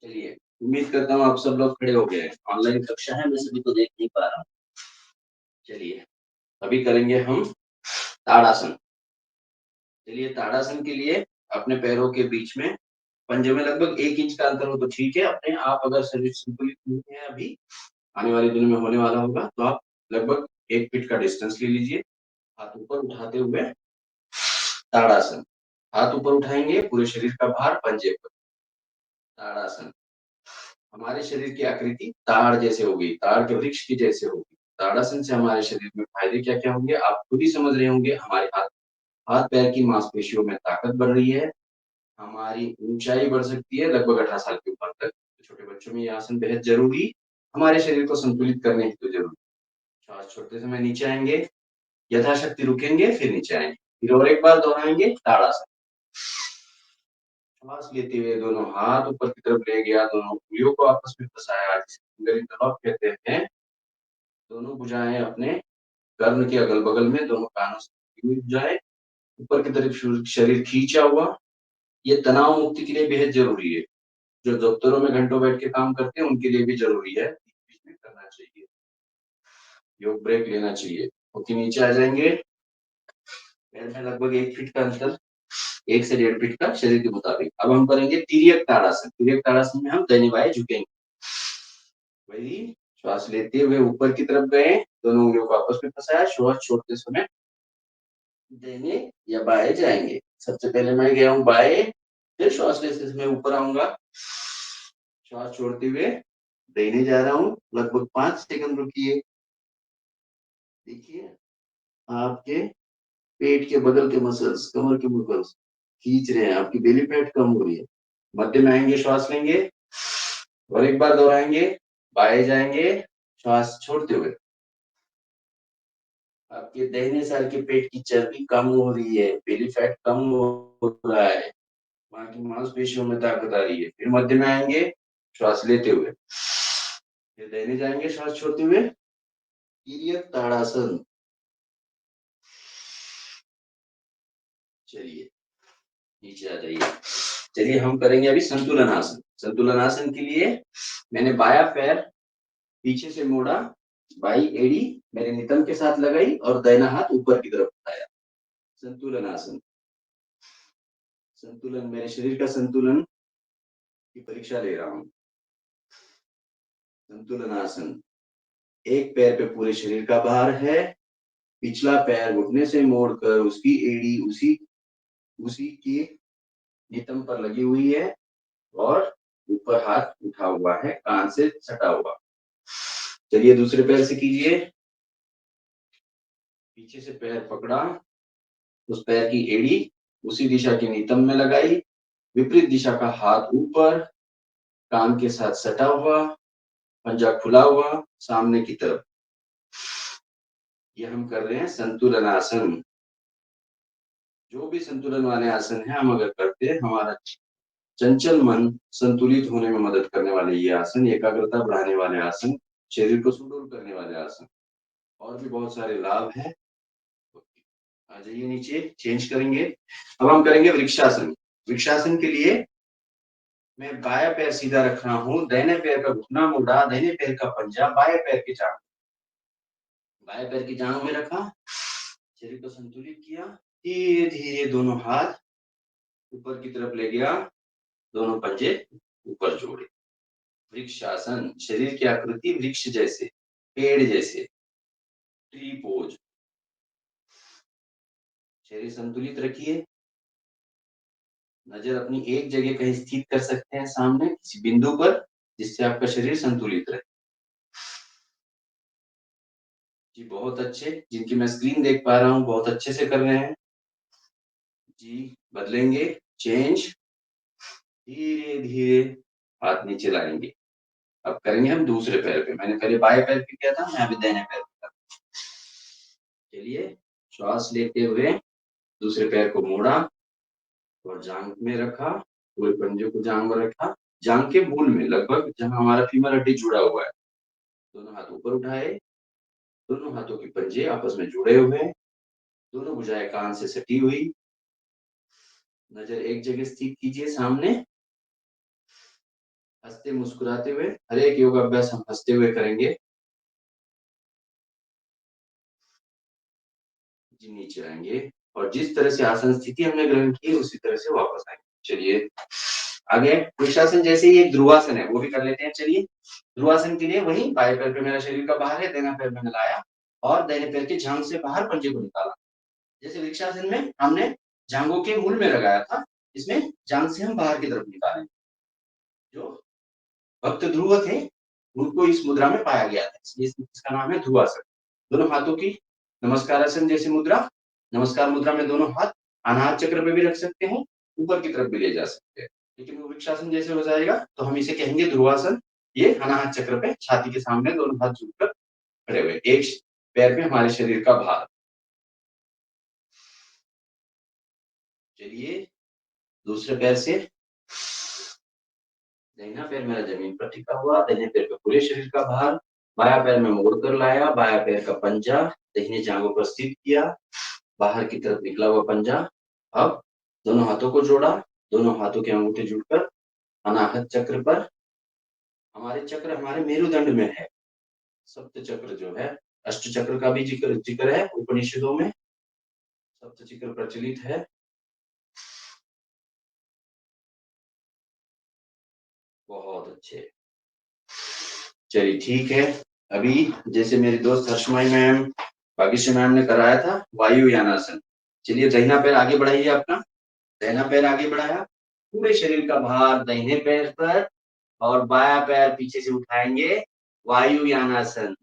चलिए उम्मीद करता हूँ आप सब लोग खड़े हो गए। ऑनलाइन कक्षा है, मैं सभी को देख नहीं पा रहा हूँ। चलिए अभी करेंगे हम ताड़ासन। चलिए ताड़ासन के लिए अपने पैरों के बीच में पंजे में लगभग 1 इंच का अंतर हो तो ठीक है। अपने आप अगर शरीर संतुलित नहीं है, अभी आने वाले दिनों में होने वाला होगा, तो आप लगभग 1 फीट का डिस्टेंस ले लीजिए। हाथ ऊपर उठाते हुए ताड़ासन। हाथ ऊपर उठाएंगे, पूरे शरीर का भार पंजे पर। ताड़ासन। हमारे शरीर की आकृति ताड़ जैसे होगी, ताड़ के वृक्ष की जैसे होगी। ताड़ासन से हमारे शरीर में फायदे क्या क्या होंगे आप खुद ही समझ रहे होंगे। हमारे हाथ पैर की मांसपेशियों में ताकत बढ़ रही है, हमारी ऊंचाई बढ़ सकती है लगभग 18 साल की उम्र तक। तो छोटे बच्चों में ये आसन बेहद जरूरी, हमारे शरीर को संतुलित करने हेतु जरूरी। श्वास छोड़ते समय नीचे आएंगे, यथाशक्ति रुकेंगे, फिर नीचे आएंगे, फिर और एक बार दोहराएंगे ताड़ासन। श्वास लेते हुए दोनों हाथ ऊपर की तरफ ले गया, दोनों उंगलियों को आपस में फंसाया, जिसे फिंगर इंटरलॉक कहते हैं। दोनों भुजाएं अपने कर्ण के अगल बगल में, दोनों कानों से भुजाएं ऊपर की तरफ, शरीर खींचा हुआ। ये तनाव मुक्ति के लिए बेहद जरूरी है। जो दफ्तरों में घंटों बैठ के काम करते हैं उनके लिए भी जरूरी है, बीच में करना चाहिए, योग ब्रेक लेना चाहिए। क्योंकि नीचे आ जाएंगे, पैर में लगभग 1 फीट का अंतर, 1 से 1.5 फीट का शरीर के मुताबिक। अब हम करेंगे तिर्यक ताड़ासन। तिर्यक ताड़ासन में हम दाहिने बाएं झुकेंगे। वही श्वास लेते हुए ऊपर की तरफ गए, दोनों उंगलियों को आपस में फंसाया, श्वास छोड़ते समय दाहिने या बाएं जाएंगे। सबसे पहले मैं गया हूँ बाएं, फिर श्वास लेते समय ऊपर आऊंगा, श्वास छोड़ते हुए दाहिने जा रहा हूँ। लगभग 5 सेकंड रुकिए। देखिए आपके पेट के बगल के मसल्स, कमर के मसल्स खींच रहे हैं, आपकी बेली फैट कम हो रही है। मध्य में आएंगे, श्वास लेंगे, और एक बार दोहराएंगे, बाएं जाएंगे, श्वास छोड़ते हुए। आपके दाहिने साइड के पेट की चर्बी कम हो रही है, बेली फैट कम हो रहा है, वहां की मांसपेशियों में ताकत आ रही है। फिर मध्य में आएंगे, श्वास लेते हुए, फिर दाहिने जाएंगे, श्वास छोड़ते हुए, तिर्यक ताड़ासन। चलिए नीचे आ जाइए। चलिए हम करेंगे अभी संतुलन आसन। संतुलन आसन के लिए मैंने बाया पैर पीछे से मोड़ा, बाई एड़ी मेरे नितंब के साथ लगाई और दाहिना हाथ ऊपर की तरफ उठाया। संतुलन आसन। संतुलन, मेरे शरीर का संतुलन की परीक्षा ले रहा हूं। संतुलन आसन। एक पैर पे पूरे शरीर का भार है, पिछला पैर घुटने से मोड़कर उसकी एड़ी उसी की नितंब पर लगी हुई है और ऊपर हाथ उठा हुआ है, कान से सटा हुआ। चलिए दूसरे पैर से कीजिए। पीछे से पैर पकड़ा, उस पैर की एड़ी उसी दिशा के नितंब में लगाई, विपरीत दिशा का हाथ ऊपर, कान के साथ सटा हुआ, पंजा खुला हुआ सामने की तरफ। ये हम कर रहे हैं संतुलन आसन। जो भी संतुलन वाले आसन है हम अगर करते हैं, हमारा चंचल मन संतुलित होने में मदद करने वाले ये आसन, एकाग्रता बढ़ाने वाले आसन, शरीर को सुडौल करने वाले आसन, और भी बहुत सारे लाभ हैं। आ जाइए नीचे, चेंज करेंगे। अब हम करेंगे वृक्षासन। वृक्षासन के लिए मैं बाया पैर सीधा रख रहा हूँ, दाहिने पैर का घुटना मुड़ा, दाहिने पैर का पंजा बाएं पैर की जांघ, बाएं पैर की जांघ में रखा, शरीर को संतुलित किया, धीरे धीरे दोनों हाथ ऊपर की तरफ ले गया, दोनों पंजे ऊपर जोड़े। वृक्षासन, शरीर की आकृति वृक्ष जैसे, पेड़ जैसे, ट्री पोज। शरीर संतुलित रखिए, नजर अपनी एक जगह कहीं स्थित कर सकते हैं, सामने किसी बिंदु पर, जिससे आपका शरीर संतुलित रहे। जी बहुत अच्छे, जिनकी मैं स्क्रीन देख पा रहा हूँ बहुत अच्छे से कर रहे हैं जी। बदलेंगे, चेंज, धीरे धीरे हाथ नीचे लाएंगे। अब करेंगे हम दूसरे पैर पे। मैंने पहले बाएं पैर पे किया था, मैं अभी दाहिने पैर पे। चलिए श्वास लेते हुए दूसरे पैर को मोड़ा और जांघ में रखा, पूरे पंजे को जांघ में रखा, जांघ के मूल में लगभग जहां हमारा फीमर हड्डी जुड़ा हुआ है। दोनों हाथ ऊपर उठाए, दोनों हाथों के पंजे आपस में जुड़े हुए, दोनों भुजाएं कान से सटी हुई, नजर एक जगह स्थित कीजिए सामने, हंसते मुस्कुराते हुए। हर एक योगाभ्यास हम हंसते हुए करेंगे। जी नीचे आएंगे और जिस तरह से आसन स्थिति हमने ग्रहण की उसी तरह से वापस आएंगे। चलिए आगे वृक्षासन जैसे ही एक ध्रुवासन है वो भी कर लेते हैं। चलिए ध्रुवासन के लिए वही बाएं पैर पे मेरा शरीर का बाहर है, दाहिना पैर मैंने लाया और दाहिने पैर के जांघ से बाहर पंजे को निकाला। जैसे वृक्षासन में हमने जांघों के मूल में लगाया था, इसमें जांघ से हम बाहर की तरफ निकालें। जो भक्त ध्रुव थे उनको इस मुद्रा में पाया गया था, इसलिए इसका नाम है ध्रुवासन। दोनों हाथों की नमस्कार आसन जैसी मुद्रा। नमस्कार मुद्रा में दोनों हाथ अनाहत चक्र पे भी रख सकते हैं, ऊपर की तरफ भी ले जा सकते हैं, लेकिन वो वृक्षासन जैसे हो जाएगा तो हम इसे कहेंगे ध्रुवासन। ये अनाहत चक्र पे छाती के सामने दोनों हाथ जोड़कर खड़े हुए, एक पैर पे हमारे शरीर का भार। चलिए दूसरे पैर से, दाहिना पैर मेरा जमीन पर टिका हुआ, दाहिने पैर पे पूरे शरीर का भार, बाया पैर में मोड़ कर लाया, बाया पैर का पंजा दाहिने जांघों पर स्थित किया, बाहर की तरफ निकला हुआ पंजा। अब दोनों हाथों को जोड़ा, दोनों हाथों के अंगूठे जुड़कर अनाहत चक्र पर। हमारे चक्र हमारे मेरुदंड में है, सप्त चक्र जो है, अष्ट चक्र का भी जिक्र है उपनिषदों में, सप्त चक्र प्रचलित है। बहुत अच्छे, चलिए ठीक है। अभी जैसे मेरी दोस्त हर्षमाई मैम, भाग्यश्री मैम ने कराया था वायुयानासन। चलिए दाहिना पैर आगे बढ़ाइए अपना, दाहिना पैर आगे बढ़ाया, पूरे शरीर का भार दाहिने पैर पर और बाया पैर पीछे से उठाएंगे, वायुयानासन।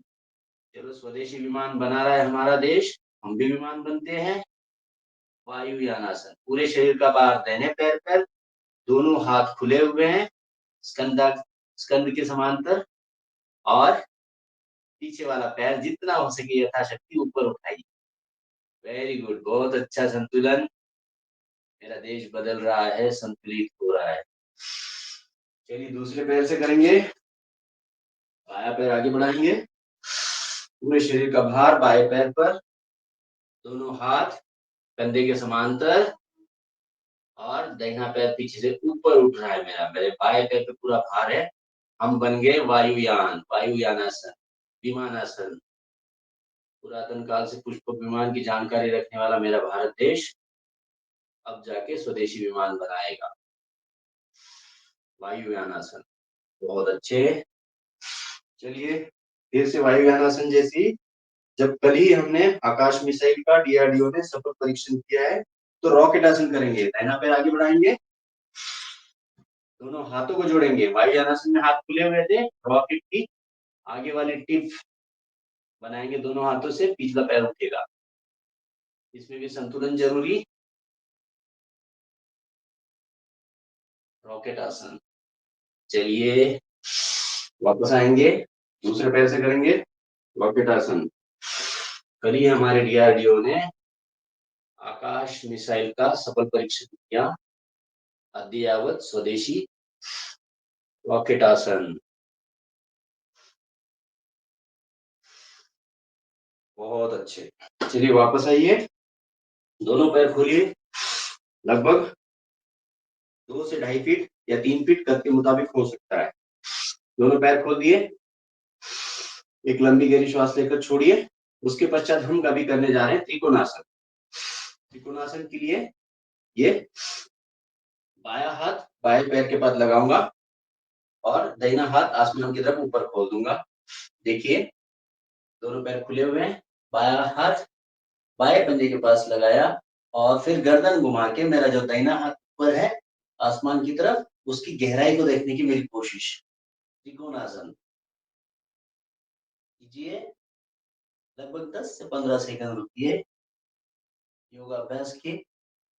चलो स्वदेशी विमान बना रहा है हमारा देश, हम भी विमान बनते हैं। वायुयानासन, पूरे शरीर का भार दाहिने पैर पर, दोनों हाथ खुले हुए हैं, स्कंद के समांतर, और पीछे वाला पैर जितना हो सके यथाशक्ति ऊपर उठाइए। वेरी गुड, बहुत अच्छा संतुलन। मेरा देश बदल रहा है, संतुलित हो रहा है। चलिए दूसरे पैर से करेंगे। बायां पैर आगे बढ़ाएंगे, पूरे शरीर का भार बाएं पैर पर, दोनों हाथ कंधे के समांतर, और दाहिना पैर पीछे से ऊपर उठ रहा है। मेरे बाएं पैर पे पूरा भार है। हम बन गए वायुयान, वायुयानासन, विमानासन। पुरातन काल से पुष्पक विमान की जानकारी रखने वाला मेरा भारत देश अब जाके स्वदेशी विमान बनाएगा। वायुयानासन, बहुत अच्छे। चलिए फिर से वायुयानासन जैसी, जब कल ही हमने आकाश मिसाइल का डीआरडीओ ने सफल परीक्षण किया है, तो रॉकेट आसन करेंगे। दाहिना पैर आगे बढ़ाएंगे, दोनों हाथों को जोड़ेंगे। वायुयानासन में हाथ खुले हुए थे, रॉकेट की आगे वाली टिप बनाएंगे दोनों हाथों से, पिछला पैर उठेगा। इसमें भी संतुलन जरूरी। रॉकेट आसन। चलिए वापस आएंगे, दूसरे पैर से करेंगे रॉकेट आसन। कल ही हमारे डीआरडीओ ने आकाश मिसाइल का सफल परीक्षण किया, अद्ययावत स्वदेशी रॉकेट आसन। बहुत अच्छे। चलिए वापस आइए, दोनों पैर खोलिए। लगभग 2 से 2.5 फीट या 3 फीट कद के मुताबिक हो सकता है। दोनों पैर खोल दिए, एक लंबी गहरी श्वास लेकर छोड़िए। उसके पश्चात हम अभी करने जा रहे हैं त्रिकोणासन। त्रिकोणासन के लिए ये बायां हाथ बाएं पैर के पास लगाऊंगा और दाहिना हाथ आसमान की तरफ ऊपर खोल दूंगा। देखिए दोनों पैर खुले हुए हैं, बायां हाथ बाएं पंजे के पास लगाया, और फिर गर्दन घुमा के मेरा जो दाहिना हाथ ऊपर है आसमान की तरफ, उसकी गहराई को देखने की मेरी कोशिश। त्रिकोणासन कीजिए, लगभग 10 से 15 सेकंड रुकिए। योगाभ्यास के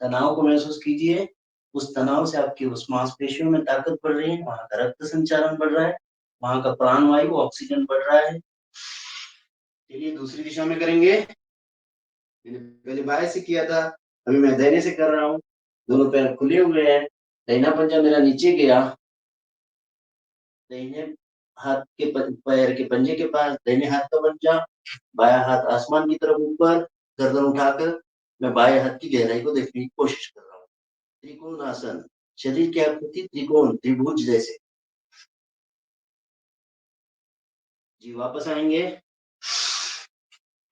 तनाव को महसूस कीजिए। उस तनाव से आपकी उस मांसपेशियों में ताकत बढ़ रही है, वहां का रक्त संचालन बढ़ रहा है, वहां का प्राणवायु ऑक्सीजन बढ़ रहा है। चलिए दूसरी दिशा में करेंगे। मैंने पहले बाएं से किया था, अभी मैं दाहिने से कर रहा हूँ। दोनों पैर खुले हुए हैं, दाहिना पंजा मेरा नीचे गया, दाहिने हाथ के पैर के पंजे के पास दाहिने हाथ का पंजा, बायां हाथ आसमान की तरफ ऊपर, गर्दन उठाकर मैं बाएं हाथ की गहराई को देखने की कोशिश कर रहा हूँ। त्रिकोणासन, शरीर की आकृति त्रिकोण त्रिभुज जैसे। जी वापस आएंगे,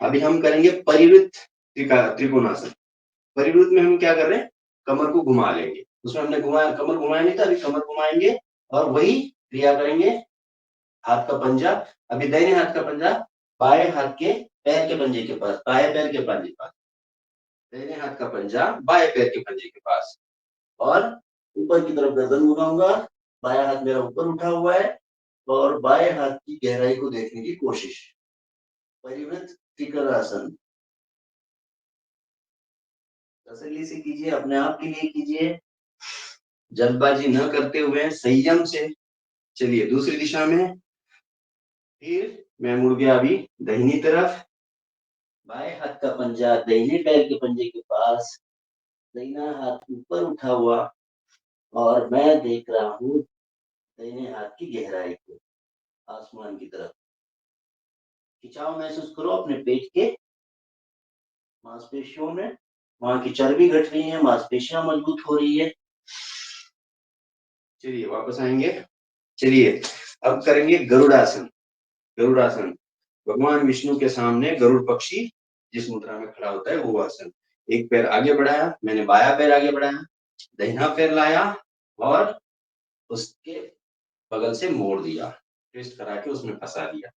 अभी हम करेंगे परिवृत्त त्रिकोणासन। परिवृत्त में हम क्या कर रहे हैं, कमर को घुमा लेंगे। उसमें हमने घुमाया, कमर घुमाया नहीं था, अभी कमर घुमाएंगे और वही क्रिया करेंगे। हाथ का पंजा, अभी दाहिने हाथ का पंजा बाएं हाथ के पैर के पंजे के पास, बाएं पैर के पंजे के पास, दाहिने हाथ का पंजा बाएं पैर के पंजे के पास, और ऊपर की तरफ गर्दन घुमाऊंगा। बायां हाथ मेरा ऊपर उठा हुआ है और बाएं हाथ की गहराई को देखने की कोशिश। परिवृत्त त्रिकोणासन। तसल्ली से कीजिए, अपने आप के लिए कीजिए, जल्दबाजी न करते हुए संयम से। चलिए दूसरी दिशा में, फिर मैं मुड़ गया अभी दाहिनी तरफ, बाएं हाथ का पंजा दाहिने पैर के पंजे के पास, दाहिना हाथ ऊपर उठा हुआ, और मैं देख रहा हूँ दाहिने हाथ की गहराई को, आसमान की तरफ। खिंचाव महसूस करो अपने पेट के मांसपेशियों में, वहां की चर्बी घट रही है, मांसपेशियां मजबूत हो रही है। चलिए वापस आएंगे। चलिए अब करेंगे गरुड़ासन। गरुड़ासन, भगवान विष्णु के सामने गरुड़ पक्षी जिस मुद्रा में खड़ा होता है वो आसन। एक पैर आगे बढ़ाया, मैंने बायां पैर आगे बढ़ाया, दाहिना पैर लाया और उसके बगल से मोड़ दिया, ट्विस्ट करा के उसमें फंसा दिया।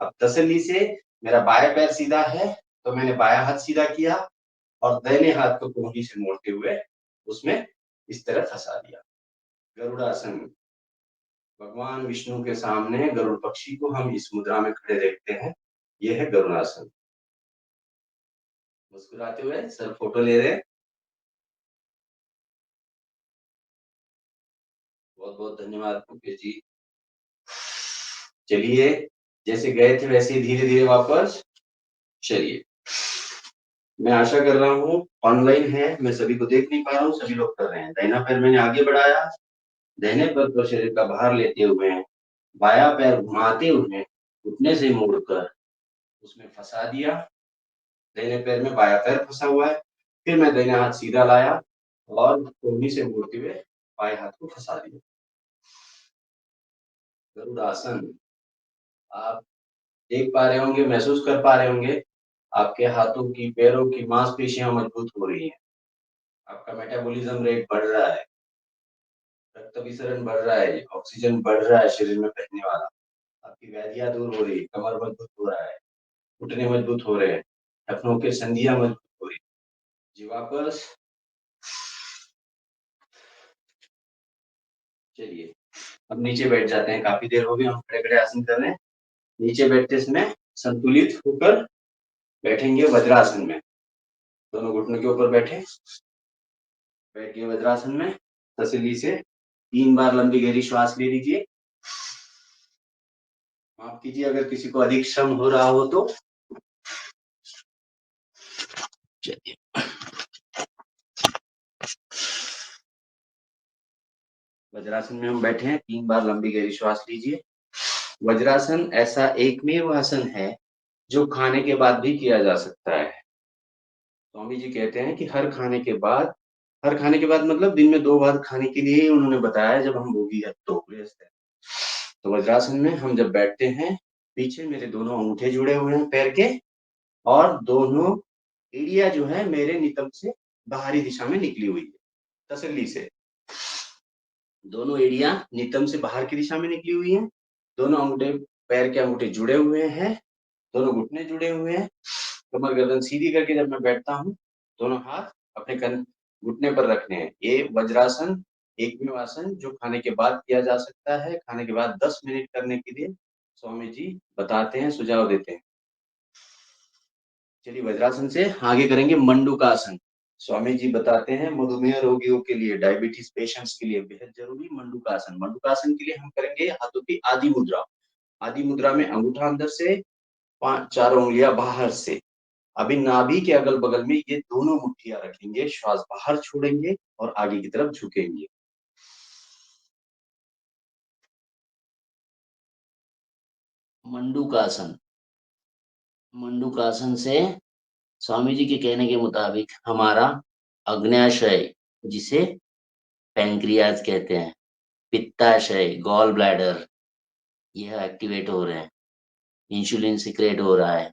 अब तसल्ली से मेरा बायां पैर सीधा है तो मैंने बायां हाथ सीधा किया और दाहिने हाथ को कोहनी से मोड़ते हुए उसमें इस तरह फंसा दिया। गरुड़ासन, भगवान विष्णु के सामने गरुड़ पक्षी को हम इस मुद्रा में खड़े देखते हैं, यह है गरुड़ासन। मुस्कुराते हुए सर फोटो ले रहे हैं। बहुत बहुत धन्यवाद मुकेश जी। चलिए, जैसे गए थे वैसे धीरे धीरे वापस चलिए। मैं आशा कर रहा हूँ ऑनलाइन है, मैं सभी को देख नहीं पा रहा हूँ, सभी लोग कर रहे हैं। दाहिना पैर मैंने आगे बढ़ाया, दाहिने पैर को शरीर का भार लेते हुए बायां पैर घुमाते हुए घुटने से मोड़कर उसमें फंसा दिया। दाहिने पैर में बायां पैर फंसा हुआ है। फिर मैं दाहिना हाथ सीधा लाया और कोहनी से मोड़ते हुए बाएं हाथ को फंसा दिया। गरुड़ासन आप देख पा रहे होंगे, महसूस कर पा रहे होंगे, आपके हाथों की पैरों की मांसपेशियां मजबूत हो रही हैं। आपका मेटाबॉलिज्म रेट बढ़ रहा है, रक्त विसरण बढ़ रहा है, ऑक्सीजन बढ़ रहा है शरीर में बहने वाला। आपकी व्याधियां दूर हो रही है, कमर मजबूत हो रहा है, घुटने मजबूत हो रहे हैं, टखनों के संधियां मजबूत हो रही है। जी वापस चलिए, अब नीचे बैठ जाते हैं। काफी देर हो गई हम खड़े खड़े आसन कर रहे हैं। नीचे बैठते समय संतुलित होकर बैठेंगे वज्रासन में। दोनों घुटनों के ऊपर बैठे, बैठ के वज्रासन में तसल्ली से 3 बार लंबी गहरी श्वास ले लीजिए। माफ कीजिए अगर किसी को अधिक श्रम हो रहा हो तो। चलिए, वज्रासन में हम बैठे हैं, 3 बार लंबी गहरी श्वास लीजिए। वज्रासन ऐसा एकमेव आसन है जो खाने के बाद भी किया जा सकता है। स्वामी जी कहते हैं कि हर खाने के बाद, हर खाने के बाद मतलब दिन में 2 बार खाने के लिए ही उन्होंने बताया जब हम भोगी है तो व्यस्त है। तो वज्रासन में हम जब बैठते हैं, पीछे मेरे दोनों अंगूठे जुड़े हुए हैं पैर के, और दोनों एड़िया जो है मेरे नितंब से बाहरी दिशा में निकली हुई है। तसल्ली से दोनों एड़िया नितंब से बाहर की दिशा में निकली हुई है। दोनों अंगूठे, पैर के अंगूठे जुड़े हुए हैं, दोनों घुटने जुड़े हुए हैं। कमर गर्दन सीधी करके जब मैं बैठता हूँ, दोनों हाथ अपने घुटने पर रखने हैं। ये वज्रासन एकमेव आसन जो खाने के बाद किया जा सकता है। खाने के बाद 10 मिनट करने के लिए स्वामी जी बताते हैं, सुझाव देते हैं। चलिए, वज्रासन से आगे करेंगे मंडूकासन। स्वामी जी बताते हैं मधुमेह रोगियों के लिए, डायबिटीज पेशेंट्स के लिए बेहद जरूरी मंडूकासन। मंडूकासन के लिए हम करेंगे हाथों की आदि मुद्रा। आदि मुद्रा में अंगूठा अंदर से, 4 उंगलियां बाहर से। अभी नाभि के अगल बगल में ये दोनों मुट्ठियां रखेंगे, श्वास बाहर छोड़ेंगे और आगे की तरफ झुकेंगे। मंडूकासन। मंडूकासन से स्वामी जी के कहने के मुताबिक हमारा अग्न्याशय, जिसे पैंक्रियाज कहते हैं, पित्ताशय, गॉल ब्लैडर, यह एक्टिवेट हो रहे हैं। इंसुलिन सिक्रेट हो रहा है।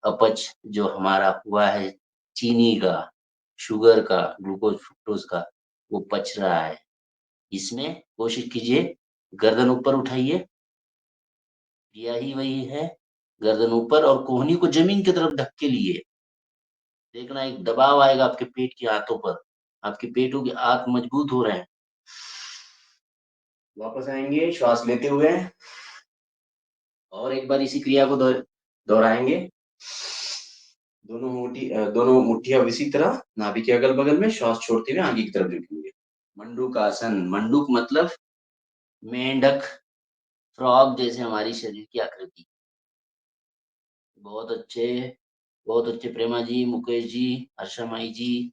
अपच जो हमारा हुआ है चीनी का, शुगर का, ग्लूकोज फ्रुक्टोज का, वो पच रहा है। इसमें कोशिश कीजिए, गर्दन ऊपर उठाइए, क्रिया ही वही है, गर्दन ऊपर और कोहनी को जमीन की तरफ धक्के लिए। देखना एक दबाव आएगा आपके पेट के हाथों पर, आपके पेटों के हाथ मजबूत हो रहे हैं। वापस आएंगे श्वास लेते हुए और एक बार इसी क्रिया को दोहराएंगे। दोनों मुट्ठियां इसी तरह नाभि के अगल बगल में, श्वास छोड़ते हुए आगे की तरफ झुकेंगे। मंडूकासन। मंडूक मतलब मेंढक, फ्रॉग जैसे हमारी शरीर की आकृति। बहुत अच्छे, बहुत अच्छे प्रेमा जी, मुकेश जी, हर्षा माई जी।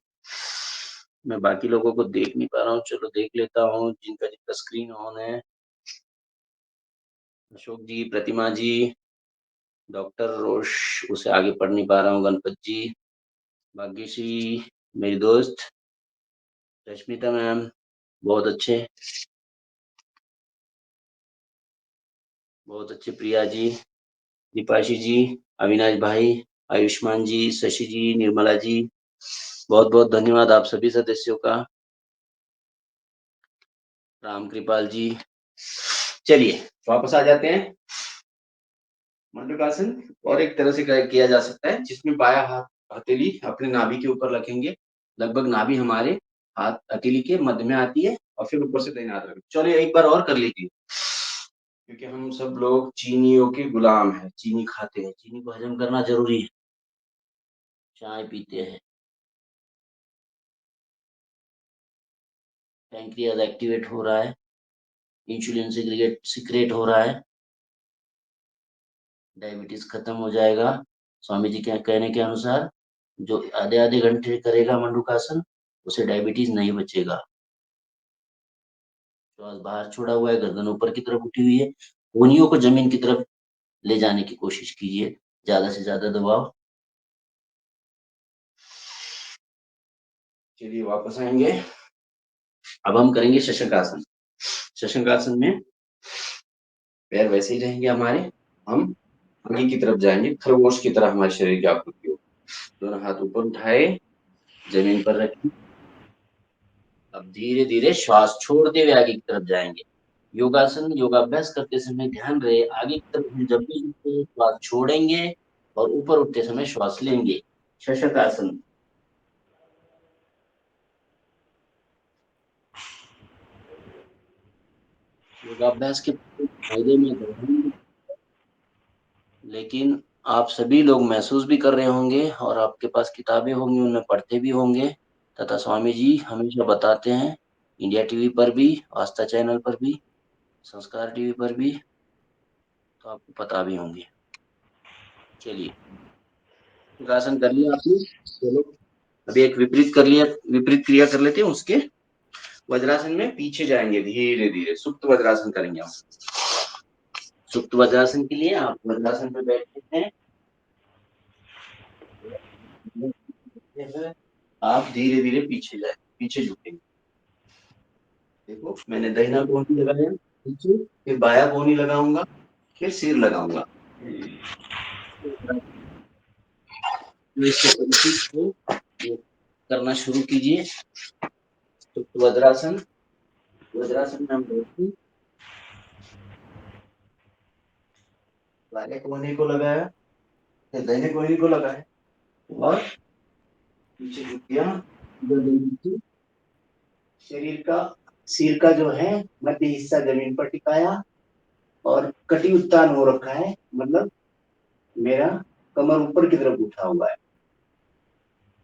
मैं बाकी लोगों को देख नहीं पा रहा हूँ, चलो देख लेता हूँ जिनका जिनका स्क्रीन ऑन है। अशोक जी, प्रतिमा जी, डॉक्टर रोश, उसे आगे पढ़ नहीं पा रहा हूँ, गणपत जी, भाग्यश्री, मेरी दोस्त रश्मिता मैम, बहुत अच्छे, बहुत अच्छे, प्रिया जी, दीपाशी जी, अविनाश भाई, आयुष्मान जी, शशि जी, निर्मला जी, बहुत बहुत धन्यवाद आप सभी सदस्यों का। राम कृपाल जी। चलिए वापस आ जाते हैं। मंडूकासन और एक तरह से किया जा सकता है, जिसमें बाया हाथ हथेली अपने नाभि के ऊपर रखेंगे। लगभग नाभि हमारे हाथ हथेली के मध्य में आती है और फिर ऊपर से दाहिना हाथ रखेंगे। चलिए एक बार और कर लीजिए, क्योंकि हम सब लोग चीनियों के गुलाम हैं, चीनी खाते हैं, चीनी को हजम करना जरूरी है, चाय पीते हैं। पैंक्रियाज एक्टिवेट हो रहा है, इंसुलिन सिक्रेट हो रहा है, डायबिटीज खत्म हो जाएगा। स्वामी जी के कहने के अनुसार जो आधे आधे घंटे करेगा मंडूकासन उसे डायबिटीज नहीं बचेगा। श्वास बाहर छोड़ा हुआ है, गर्दन ऊपर की तरफ उठी हुई है, कोहनियों को जमीन की तरफ ले जाने की कोशिश कीजिए, ज्यादा से ज्यादा दबाव। चलिए वापस आएंगे। अब हम करेंगे शशंकासन। शशंकासन में पैर वैसे ही रहेंगे हमारे, हम आगे की तरफ जाएंगे, खरगोश की तरह हमारे शरीर की आकृति हो। दोनों हाथ ऊपर उठाए, जमीन पर रखें। अब धीरे धीरे श्वास छोड़ते हुए आगे की तरफ जाएंगे। योगासन योगाभ्यास करते समय ध्यान रहे आगे की तरफ हम जब भी झुकते हैं, श्वास छोड़ेंगे और ऊपर उठते समय श्वास लेंगे। शशकासन। योगाभ्यास के फायदे में दोहराएंगे, लेकिन आप सभी लोग महसूस भी कर रहे होंगे और आपके पास किताबें होंगी, उनमें पढ़ते भी होंगे, तथा स्वामी जी हमेशा बताते हैं इंडिया टीवी पर भी, आस्था चैनल पर भी, संस्कार टीवी पर भी, तो आपको पता भी होंगे। चलिए योगासन कर लिया आपने, चलो अभी एक विपरीत कर लिया, विपरीत क्रिया कर लेते हैं। उसके वज्रासन में पीछे जाएंगे, धीरे धीरे सुप्त वज्रासन करेंगे हम। सुप्त वज्रासन के लिए आप वज्रासन में बैठते हैं, आप धीरे धीरे पीछे जाए, पीछे झुकेंगे। देखो मैंने दाहिना कोहनी लगाया पीछे, फिर बाया कोहनी लगाऊंगा, फिर सिर लगाऊंगा। इससे परिचित हो, ये करना शुरू कीजिए। सुप्त वज्रासन। वज्रासन में हम बैठे, बाएं कोहनी को लगाया, फिर दाहिने कोहनी को लगाया और पीछे झुक गया, गर्दन नीचे, शरीर का सिर का जो है मध्य हिस्सा जमीन पर टिकाया और कटी उत्तान हो रखा है, मतलब मेरा कमर ऊपर की तरफ उठा हुआ है।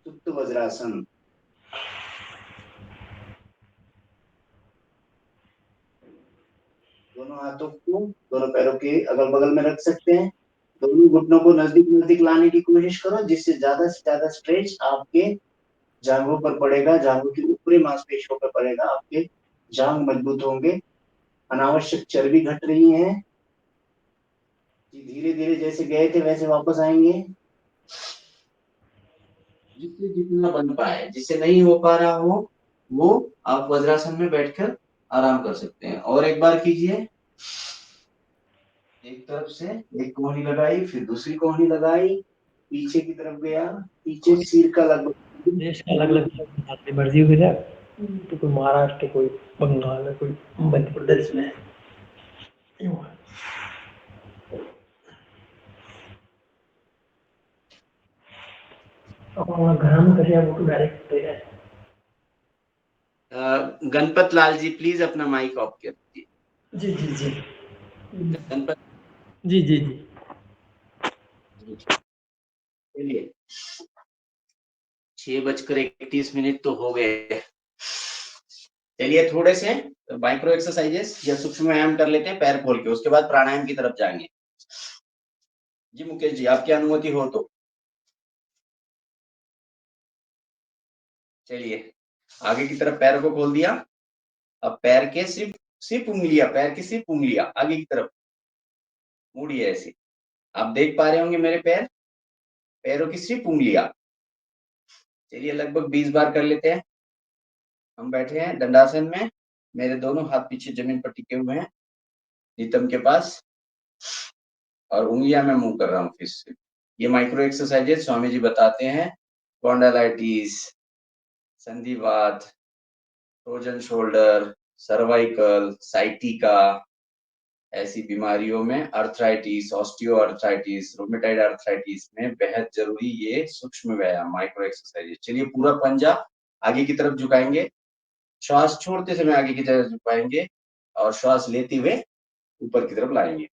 सुप्त वज्रासन। दोनों हाथों को दोनों पैरों के अगल बगल में रख सकते हैं, दोनों घुटनों को नजदीक नजदीक लाने की कोशिश करो, जिससे ज्यादा से ज्यादा स्ट्रेच आपके जांघों पर पड़ेगा, जांघों की ऊपरी मांसपेशियों पर पड़ेगा, आपके जांघ मजबूत होंगे, अनावश्यक चर्बी घट रही है। धीरे धीरे जैसे गए थे वैसे वापस आएंगे, जिससे जितना बन पाए, जिससे नहीं हो पा रहा हो वो आप वज्रासन में बैठकर आराम कर सकते हैं। और एक बार कीजिए, एक तरफ से एक कोहनी लगाई, फिर दूसरी कोहनी लगाई, पीछे की तरफ गया, पीछे सिर का लगभग
देश का अलग अलग अपनी मर्जी हो जाए, तो कोई महाराष्ट्र, कोई बंगाल, कोई मध्य प्रदेश में यूं है। अपना घर में करिए, वो तो डायरेक्ट है।
गणपत लाल जी प्लीज अपना माइक ऑफ कर दीजिए।
जी जी जी
गणपत
जी जी जी
चलिए 6:31 तो हो गए। चलिए थोड़े से माइक्रो एक्सरसाइजेस या सूक्ष्म व्यायाम कर लेते हैं पैर खोल के, उसके बाद प्राणायाम की तरफ जाएंगे। जी मुकेश जी आपकी अनुमति हो तो चलिए, आगे की तरफ पैर को खोल दिया। अब पैर के सिर्फ सिर्फ उंगलियां, पैर की सिर्फ उंगलियां आगे की तरफ मुड़िए ऐसे। आप देख पा रहे होंगे मेरे पैर, पैरों की सिर्फ उंगलियां। चलिए लगभग 20 बार कर लेते हैं। हम बैठे हैं दंडासन में, मेरे दोनों हाथ पीछे जमीन पर टिके हुए हैं नितंब के पास, और उंगलियां मैं मूव कर रहा हूँ फिर से। ये माइक्रो एक्सरसाइजेस स्वामी जी बताते हैं स्पॉन्डिलाइटिस, संधिवात, फ्रोजन शोल्डर, सर्वाइकल, साइटिका, ऐसी बीमारियों में, arthritis, osteo arthritis, rheumatoid arthritis में बेहद जरूरी ये सूक्ष्म व्यायाम माइक्रो एक्सरसाइज। चलिए पूरा पंजा आगे की तरफ झुकाएंगे, श्वास छोड़ते समय आगे की तरफ झुकाएंगे और श्वास लेते हुए ऊपर की तरफ लाएंगे।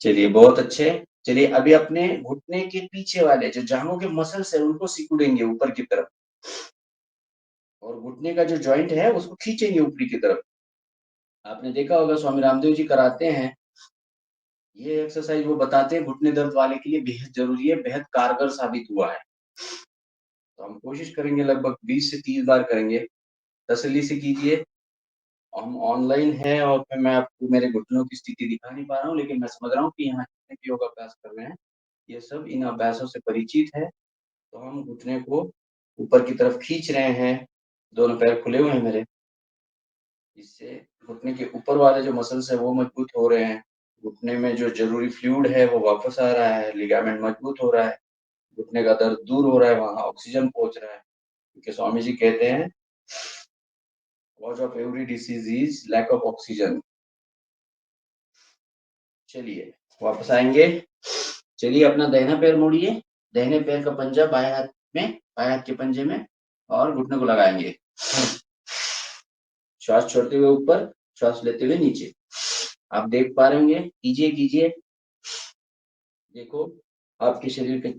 चलिए बहुत अच्छे। चलिए अभी अपने घुटने के पीछे वाले जो जांघों के मसल्स है उनको सिकुड़ेंगे ऊपर की तरफ, और घुटने का जो जॉइंट है उसको खींचेंगे ऊपरी की तरफ। आपने देखा होगा स्वामी रामदेव जी कराते हैं ये एक्सरसाइज, वो बताते हैं घुटने दर्द वाले के लिए बेहद जरूरी है, बेहद कारगर साबित हुआ है। तो हम कोशिश करेंगे, लगभग 20 से 30 बार करेंगे। तसल्ली से कीजिए। हम ऑनलाइन है और फिर मैं आपको मेरे घुटनों की स्थिति दिखा नहीं पा रहा हूँ, लेकिन मैं समझ रहा हूँ कि यहाँ जितने भी योग अभ्यास कर रहे हैं ये सब इन अभ्यासों से परिचित है। तो हम घुटने को ऊपर की तरफ खींच रहे हैं, दोनों पैर खुले हुए हैं मेरे, इससे घुटने के ऊपर वाले जो मसल्स है वो मजबूत हो रहे हैं, घुटने में जो जरूरी फ्लूइड है वो वापस आ रहा है, लिगामेंट मजबूत हो रहा है, घुटने का दर्द दूर हो रहा है, वहां ऑक्सीजन पहुंच रहा है। क्योंकि स्वामी जी कहते हैं cause of every disease is lack of oxygen. चलिए वापस आएंगे। चलिए अपना दाहिना पैर मोड़िए, दाहिने पैर का पंजा बाएं हाथ में, बाएं हाथ के पंजे में, और घुटने को लगाएंगे। श्वास छोड़ते हुए ऊपर, श्वास लेते हुए नीचे। आप देख पा रहे होंगे, कीजिए कीजिए। देखो आपके शरीर के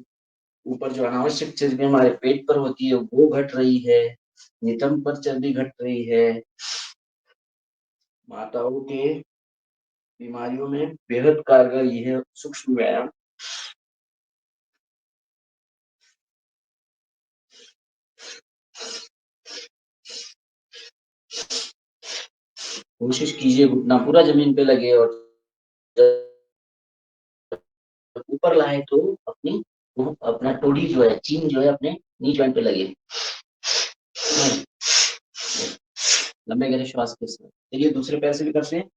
ऊपर जो अनावश्यक चर्बी हमारे पेट पर होती है वो घट रही है, नितंब पर चर्बी घट रही है। माताओं के बीमारियों में बेहद कारगर ये है सूक्ष्म व्यायाम। कोशिश कीजिए घुटना पूरा जमीन पे लगे, और जब ऊपर लाए तो अपनी वो अपना टोड़ी जो है, चीन जो है अपने नी जॉइंट पे लगे। लंबे गहरे श्वास के साथ। चलिए दूसरे पैर से भी करते हैं।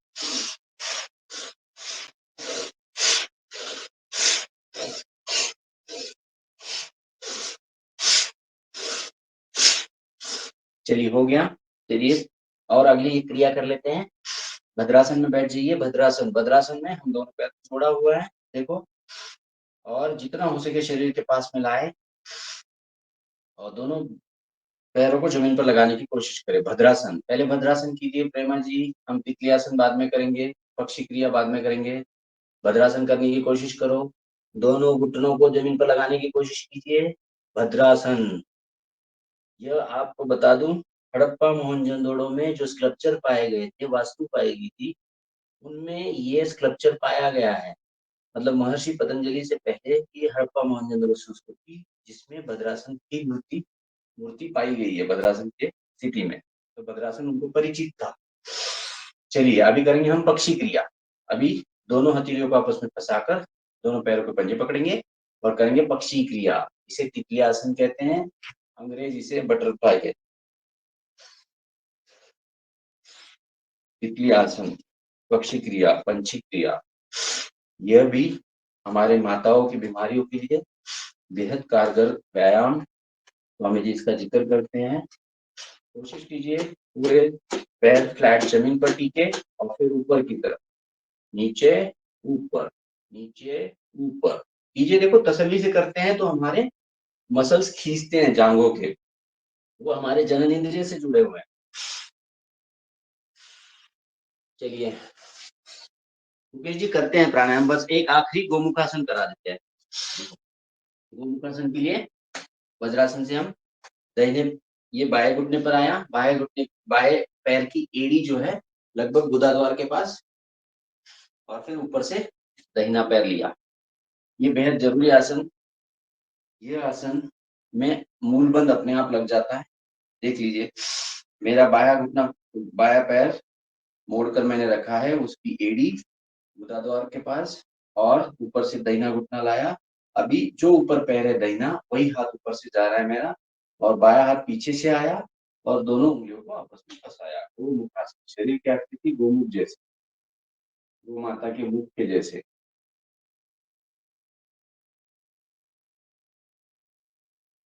चलिए हो गया। चलिए और अगली एक क्रिया कर लेते हैं। भद्रासन में बैठ जाइए। भद्रासन, भद्रासन में हम दोनों पैर छोड़ा हुआ है, देखो, और जितना हो सके शरीर के पास में लाए और दोनों पैरों को जमीन पर लगाने की कोशिश करें। भद्रासन, पहले भद्रासन कीजिए प्रेमा जी, हम तितलियासन बाद में करेंगे, पक्षी क्रिया बाद में करेंगे। भद्रासन करने की कोशिश करो, दोनों घुटनों को जमीन पर लगाने की कोशिश कीजिए। भद्रासन। यह आपको बता दूं, हड़प्पा मोहनजोदड़ो में जो स्कल्पचर पाए गए थे, वास्तु पाई गई थी, उनमें ये स्कल्पचर पाया गया है। मतलब महर्षि पतंजलि से पहले की हड़प्पा मोहनजोदड़ो संस्कृति जिसमें भद्रासन की मूर्ति मूर्ति पाई गई है, भद्रासन के सिटी में, तो भद्रासन उनको परिचित था। चलिए अभी करेंगे हम पक्षी क्रिया। अभी दोनों हथेलियों को आपस में फंसाकर दोनों पैरों के पंजे पकड़ेंगे और करेंगे पक्षी क्रिया। इसे तितली आसन कहते हैं, अंग्रेज इसे बटरफ्लाई कहते हैं। तितली आसन, पक्षी क्रिया, पंछी क्रिया, यह भी हमारे माताओं की बीमारियों के लिए बेहद कारगर व्यायाम। स्वामी जी इसका जिक्र करते हैं। कोशिश कीजिए पूरे पैर फ्लैट जमीन पर टीके और फिर ऊपर की तरफ, नीचे ऊपर, नीचे ऊपर कीजिए। देखो तसल्ली से करते हैं तो हमारे मसल्स खींचते हैं जांघों के, वो हमारे जनन इंद्रिय से जुड़े हुए हैं। चलिए मुकेश जी करते हैं प्राणायाम, बस एक आखिरी गोमुखासन करा देते हैं। गोमुखासन के लिए वज्रासन से हम दाहिने, ये बाएं घुटने पर आया, बाएं घुटने, बाएं पैर की एड़ी जो है लगभग गुदाद्वार के पास, और फिर ऊपर से दाहिना पैर लिया। ये बेहद जरूरी आसन। ये आसन में मूलबंध अपने आप लग जाता है। देख लीजिए मेरा बायां घुटना, बायां पैर मोड़कर मैंने रखा है, उसकी एड़ी गुदाद्वार के पास, और ऊपर से दाहिना घुटना लाया। अभी जो ऊपर पैर है दाहिना, वही हाथ ऊपर से जा रहा है मेरा, और बायां हाथ पीछे से आया और दोनों उंगलियों को आपस में फंसाया। गोमुखासन, शरीर की आकृति गोमुख जैसे, गो माता के मुख के जैसे।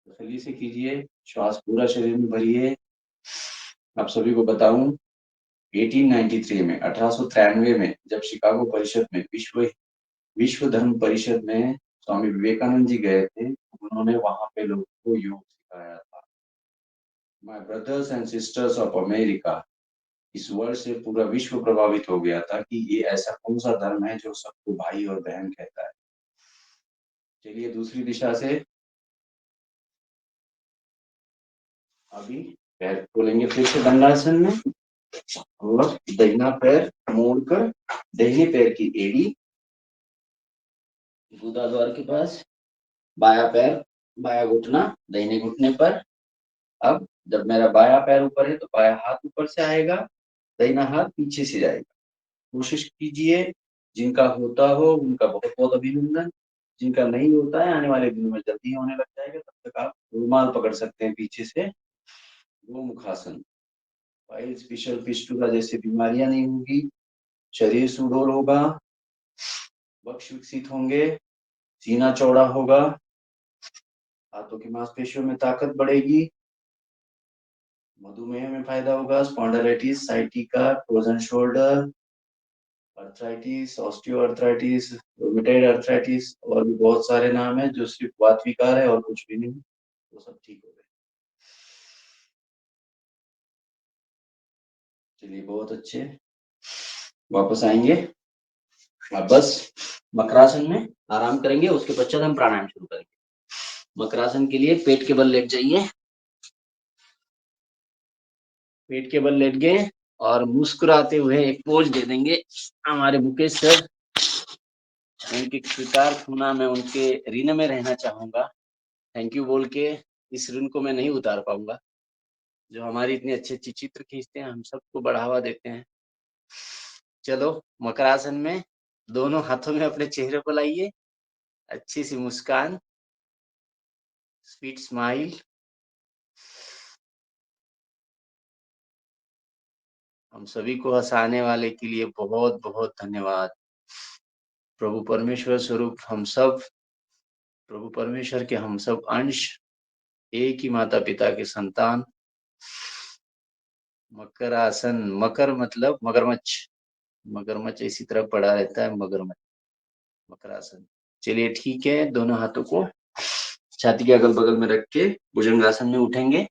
तसल्ली से कीजिए, श्वास पूरा शरीर में भरिए। आप सभी को बताऊं 1893 में, 1893 में जब शिकागो परिषद में, विश्व धर्म परिषद में स्वामी विवेकानंद जी गए थे, उन्होंने वहां पे लोगों को योग सिखाया था। My brothers and sisters of America, इस वर्ड से पूरा विश्व प्रभावित हो गया था कि ये ऐसा कौन सा धर्म है जो सबको भाई और बहन कहता है। चलिए दूसरी दिशा से अभी पैर खोलेंगे फिर से दंडासन में और दाहिना पैर मोड़कर दाहिने पैर की एड़ी गुदा द्वार के पास, बाया पैर बाया घुटना दाहिने घुटने पर। अब जब मेरा बाया पैर ऊपर है तो बाया हाथ ऊपर से आएगा, दाहिना हाथ पीछे से जाएगा। कोशिश कीजिए, जिनका होता हो उनका बहुत बहुत अभिनंदन, जिनका नहीं होता है आने वाले दिनों में जल्दी होने लग जाएगा। तब तक आप रुमाल पकड़ सकते हैं पीछे से। गोमुखासन, पाइल स्पेशल फिस्टुला जैसे बीमारियां नहीं होगी, शरीर सुडौल होगा, वक्ष विकसित होंगे, सीना चौड़ा होगा, हाथों की मांसपेशियों में ताकत बढ़ेगी, मधुमेह में फायदा होगा, spondylitis, sciatica, frozen shoulder, arthritis, osteoarthritis, rheumatoid arthritis और भी बहुत सारे नाम है जो सिर्फ वात विकार है और कुछ भी नहीं, वो सब ठीक हो गए। चलिए बहुत अच्छे, वापस आएंगे। अब बस मकरासन में आराम करेंगे, उसके पश्चात हम प्राणायाम शुरू करेंगे। मकरासन के लिए पेट के बल लेट जाइए, पेट के बल लेट गए और मुस्कुराते हुए एक पोज दे देंगे हमारे मुकेश सर। उनके स्वीकार खुना मैं उनके ऋण में रहना चाहूंगा। थैंक यू बोल के इस ऋण को मैं नहीं उतार पाऊंगा। जो हमारी इतनी अच्छी अच्छी चित्र खींचते हैं, हम सबको बढ़ावा देते हैं। चलो मकरासन में दोनों हाथों में अपने चेहरे को लाइए, अच्छी सी मुस्कान, स्वीट स्माइल। हम सभी को हंसाने वाले के लिए बहुत बहुत धन्यवाद। प्रभु परमेश्वर स्वरूप हम सब, प्रभु परमेश्वर के हम सब अंश, एक ही माता पिता के संतान। मकरासन, मकर मतलब मगरमच्छ, मगरमच्छ इसी तरह पड़ा रहता है, मगरमच्छ, मकरासन। चलिए ठीक है, दोनों हाथों को छाती के अगल बगल में रख के भुजंगासन में उठेंगे।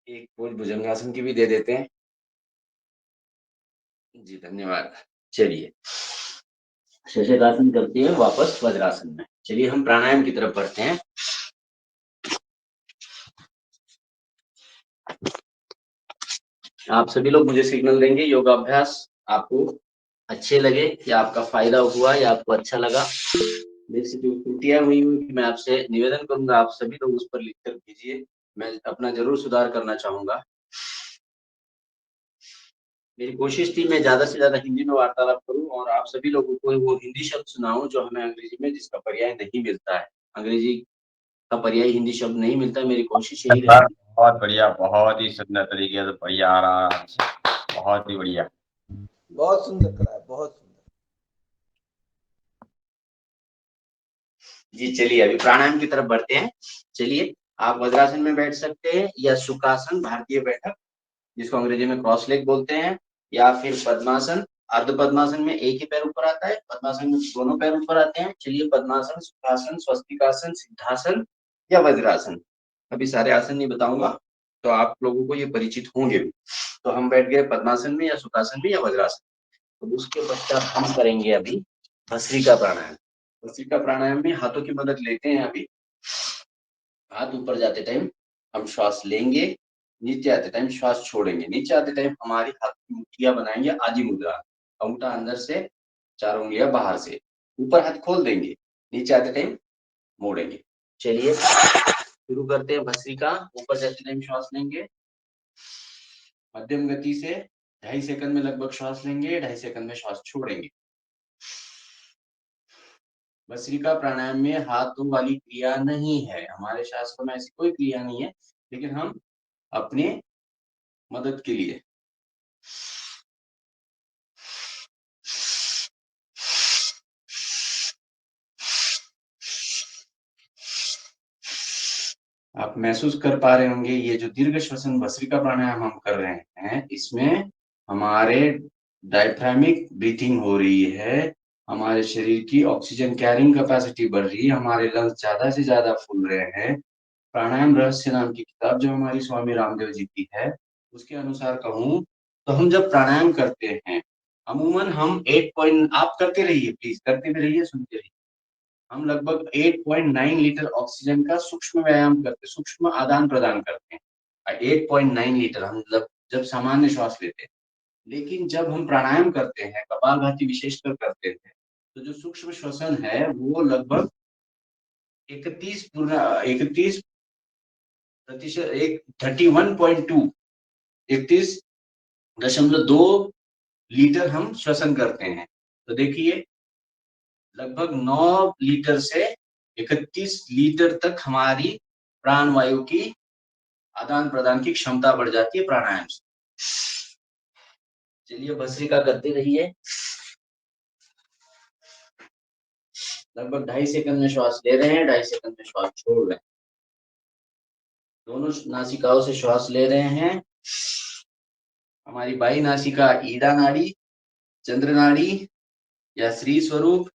एक पोज भुजंगासन की भी दे देते हैं जी, धन्यवाद। चलिए शशकासन करते हैं वापस वज्रासन में। चलिए हम प्राणायाम की तरफ बढ़ते हैं। आप सभी लोग मुझे सिग्नल देंगे योगाभ्यास आपको अच्छे लगे या आपका फायदा हुआ या आपको अच्छा लगा। मेरे से जो त्रुटियां हुई मैं आपसे निवेदन करूंगा, आप सभी लोग उस पर लिखकर भेजिए। मैं अपना जरूर सुधार करना चाहूंगा। मेरी कोशिश थी मैं ज्यादा से ज्यादा हिंदी में वार्तालाप करूं और आप सभी लोगों को वो हिंदी शब्द सुनाऊं जो हमें अंग्रेजी में जिसका पर्याय नहीं मिलता है। अंग्रेजी का पर्याय हिंदी शब्द नहीं मिलता है। मेरी कोशिश यही रहेगी।
बहुत बढ़िया, बहुत ही सुंदर तरीके से बढ़िया आ रहा है, बहुत ही बढ़िया,
बहुत सुंदर करा है, बहुत सुंदर।
जी चलिए अभी प्राणायाम की तरफ बढ़ते हैं। चलिए आप वज्रासन में बैठ सकते हैं या सुखासन, भारतीय बैठक जिसको अंग्रेजी में क्रॉस लेग बोलते हैं, या फिर पद्मासन। अर्ध पद्मासन में एक ही पैर ऊपर आता है, पद्मासन में दोनों पैर ऊपर आते हैं। चलिए पद्मासन, सुखासन, स्वस्तिकासन, सिद्धासन या वज्रासन। अभी सारे आसन नहीं बताऊंगा तो आप लोगों को ये परिचित होंगे भी। तो हम बैठ गए पद्मासन में या सुखासन में या वज्रासन। तो उसके पश्चात हम करेंगे अभी भस्त्रिका प्राणायाम। भस्त्रिका प्राणायाम में हाथों की मदद लेते हैं। अभी हाथ ऊपर जाते टाइम हम श्वास लेंगे, नीचे आते टाइम श्वास छोड़ेंगे। नीचे आते टाइम हमारी हाथ की मुट्ठियां बनाएंगे आदि मुद्रा, अंगूठा अंदर से, चार उंगलियां बाहर से। ऊपर हाथ खोल देंगे, नीचे आते टाइम मोड़ेंगे। चलिए शुरू करते हैं भस्त्रिका। ऊपर जाते टाइम श्वास लेंगे, मध्यम गति से 2.5 सेकंड में लगभग श्वास लेंगे, 2.5 सेकंड में श्वास छोड़ेंगे। भस्त्रिका प्राणायाम में हाथों वाली क्रिया नहीं है, हमारे शास्त्रों में ऐसी कोई क्रिया नहीं है, लेकिन हम अपने मदद के लिए आप महसूस कर पा रहे होंगे ये जो दीर्घ श्वसन भस्त्रिका प्राणायाम हम कर रहे हैं, इसमें हमारे डायफ्रामिक ब्रीथिंग हो रही है, हमारे शरीर की ऑक्सीजन कैरिंग कैपेसिटी बढ़ रही है, हमारे लंग्स ज्यादा से ज्यादा फूल रहे हैं। प्राणायाम रहस्य नाम की किताब जो हमारी स्वामी रामदेव जी की है, उसके अनुसार कहूं तो हम जब प्राणायाम करते हैं अमूमन हम 8 पॉइंट, आप करते रहिए प्लीज, करते भी रहिए, सुनते रहिए। हम लगभग 8.9 लीटर ऑक्सीजन का सूक्ष्म व्यायाम करते, सूक्ष्म आदान प्रदान करते हैं। 8.9 लीटर हम जब सामान्य श्वास लेते हैं। लेकिन जब हम प्राणायाम करते हैं, कपालभाति विशेषकर करते हैं, तो जो सूक्ष्म श्वसन है वो लगभग 31% 31.2 लीटर हम श्वसन करते हैं। तो देखिए लगभग 9 लीटर से 31 लीटर तक हमारी प्राण वायु की आदान प्रदान की क्षमता बढ़ जाती है प्राणायाम से। चलिए भस्त्रिका करते रहिए। लगभग 2.5 सेकंड में श्वास ले रहे हैं, 2.5 सेकंड में श्वास छोड़ रहे हैं। दोनों नासिकाओं से श्वास ले रहे हैं। हमारी बाई नासिका ईड़ा नाड़ी, चंद्र नाड़ी या श्री स्वरूप,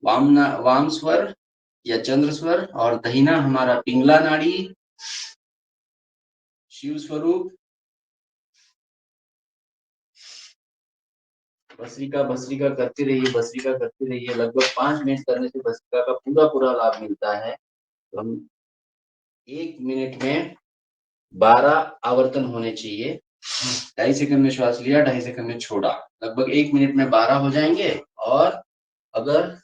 वाम स्वर या चंद्र स्वर, और दहिना हमारा पिंगला नाड़ी, शिव स्वरूप। भस्त्रिका करते रहिए, भस्त्रिका करते रहिए। लगभग 5 मिनट करने से भस्त्रिका का पूरा लाभ मिलता है। तो हम 1 मिनट में 12 आवर्तन होने चाहिए। 2.5 सेकंड में श्वास लिया, 2.5 सेकंड में छोड़ा, लगभग 1 मिनट में 12 हो जाएंगे। और अगर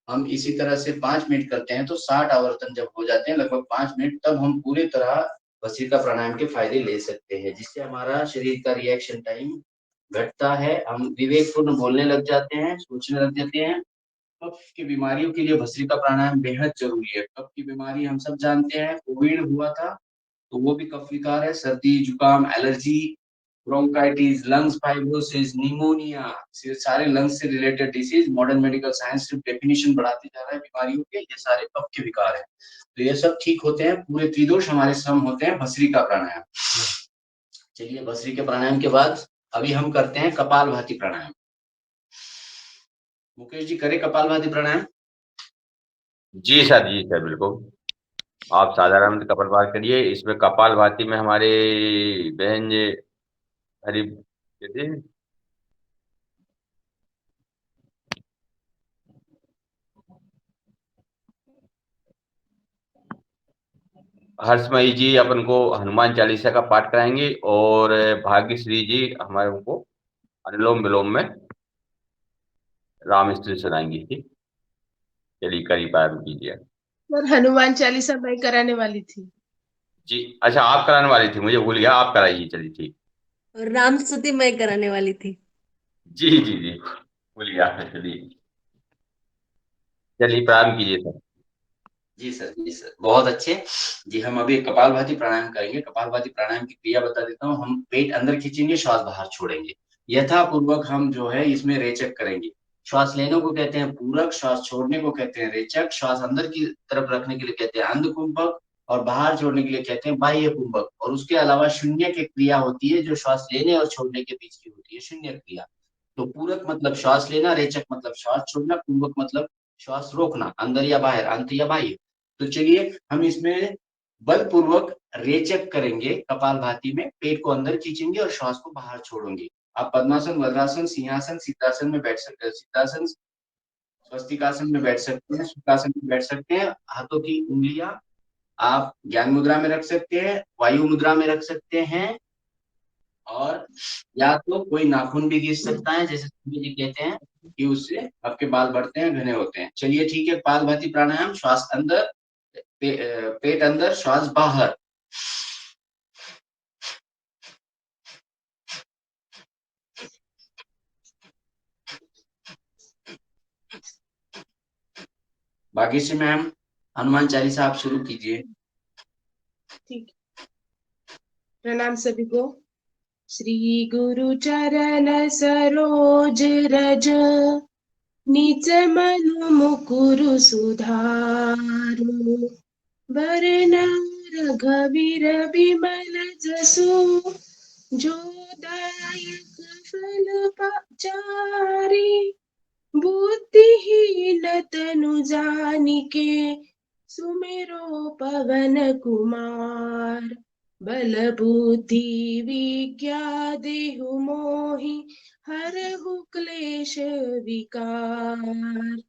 हम इसी तरह से 5 मिनट करते हैं तो 60 आवर्तन जब हो जाते हैं लगभग 5 मिनट, तब हम पूरी तरह भस्त्रिका प्राणायाम के फायदे ले सकते हैं, जिससे हमारा शरीर का रिएक्शन टाइम घटता है। हम विवेकपूर्ण बोलने लग जाते हैं, सोचने लग जाते हैं। कफ की बीमारियों के लिए भस्त्रिका प्राणायाम बेहद जरूरी है। कफ की बीमारी हम सब जानते हैं, कोविड हुआ था तो वो भी कफ विकार है। सर्दी, जुकाम, allergy, bronchitis, lungs fibrosis, pneumonia, सारे लंग्स से related disease. Modern medical science सिर्फ डेफिनेशन बढ़ाते जा रहा है बीमारियों के, ये सारे कफ के विकार है। तो ये सब ठीक होते हैं, पूरे त्रिदोष हमारे श्रम होते हैं भस्त्रिका प्राणायाम। चलिए भस्त्रिका प्राणायाम के बाद अभी हम करते हैं कपालभाति प्राणायाम। मुकेश जी करें कपालभाति प्राणायाम।
जी सर बिल्कुल। आप साधारण कपालभाति करिए। इसमें कपालभाति में हमारे बहन जी हरी हर्षमयी जी अपन को हनुमान चालीसा का पाठ कराएंगे, और भाग्यश्री जी हमारे उनको अनुलोम विलोम में राम स्त्री सुनाएंगी। ठीक, चलिए करीब प्रारंभ कीजिए।
सर हनुमान चालीसा मैं कराने वाली थी।
जी अच्छा, आप कराने वाली थी, मुझे भूल गया, आप कराइए। चलिए ठीक।
और राम स्तुति मैं कराने वाली थी।
जी भूल गया। चलिए प्रारंभ कीजिए सर।
जी सर बहुत अच्छे जी। हम अभी कपालभाति प्राणायाम करेंगे। कपालभाति प्राणायाम की क्रिया बता देता हूँ। हम पेट अंदर खींचेंगे, श्वास बाहर छोड़ेंगे। यथापूर्वक हम जो है इसमें रेचक करेंगे। श्वास लेने को कहते हैं पूरक, श्वास छोड़ने को कहते हैं रेचक, श्वास अंदर की तरफ रखने के लिए कहते हैं अंधकुंभक, और बाहर छोड़ने के लिए कहते हैं बाह्य कुंभक। और उसके अलावा शून्य की क्रिया होती है जो श्वास लेने और छोड़ने के बीच की होती है, शून्य क्रिया। तो पूरक मतलब श्वास लेना, रेचक मतलब श्वास छोड़ना, कुंभक मतलब श्वास रोकना, अंदर या बाहर, अंत या बाह्य। तो चलिए हम इसमें बलपूर्वक रेचक करेंगे। कपालभाति में पेट को अंदर खींचेंगे और श्वास को बाहर छोड़ेंगे। आप पद्मासन, वज्रासन, सिंहासन, सिद्धासन में बैठ सकते हैं। सिद्धासन, स्वस्तिकासन में बैठ सकते हैं, सुखासन में बैठ सकते हैं। हाथों की उंगलियां आप ज्ञान मुद्रा में रख सकते हैं, वायु मुद्रा में रख सकते हैं, और या तो कोई नाखून भी घिस सकता है, जैसे जी कहते हैं कि उससे आपके बाल बढ़ते हैं, घने होते हैं। चलिए ठीक है, कपालभाति प्राणायाम। श्वास अंदर, पेट अंदर, श्वास बाहर। बाकी से मैम हनुमान चालीसा आप शुरू कीजिए।
ठीक, प्रणाम सभी को। श्री गुरु चरण सरोज रज, निज मनु मुकुरु सुधारु। वरन रघुवीर बिमल जसु, जो दायक फल चारि। बुद्धिहीन तनु जानिके, सुमिरो पवन कुमार। बल बुद्धि विद्या देहु मोहि, हरहु क्लेश विकार।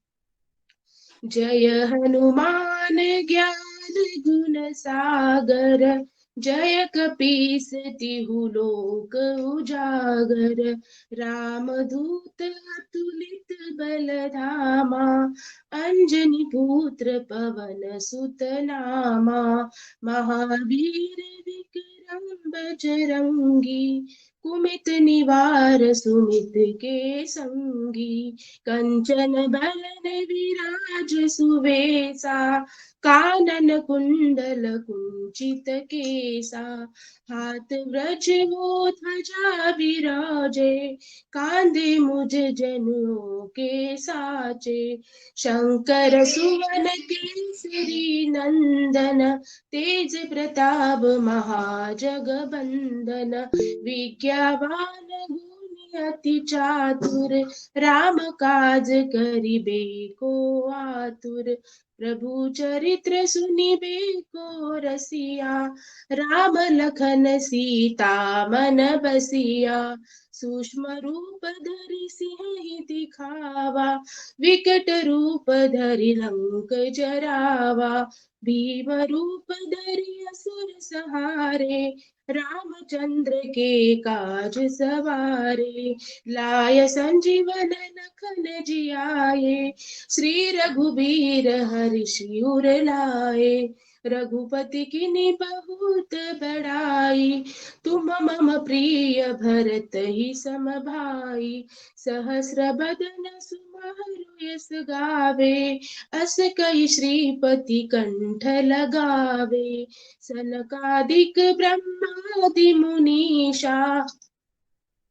जय हनुमान ज्ञान गुण सागर, जय कपीस तिहु लोक उजागर। रामदूत अतुलित बल धामा, अंजनी पुत्र पवन सुत नामा। महावीर विक्रम बजरंगी, कुमित निवार सुमित के संगी। कंचन बरन विराज सुवेसा, कानन कुंडल कुंचित केसा। हाथ व्रज वो ध्वजा विराजे, कांधे मुझ जनुओं के साचे। शंकर सुवन केसरी नंदन, तेज प्रताप महाजगबंदन। विज्ञावान गुणी अति चातुर, राम काज करिबे को आतुर। प्रभु चरित्र सुनिबे को रसिया, राम लखन सीता मन बसिया। सूक्ष्म रूप धरि सिंह दिखावा, विकट रूप धरि लंक जरावा। भीम रूप धरि असुर सहारे, रामचंद्र के काज सवारे। लाय संजीवन लखन जियाए, श्री रघुबीर हर्षिउर लाए। रघुपति किन्हीं बहुत बड़ाई, तुम मम प्रिय भरत ही सम भाई। सहस्र बदन सुमहरु यस गावे, अस कहि श्रीपति कंठ लगावे। सनकादिक ब्रह्मादि मुनीषा,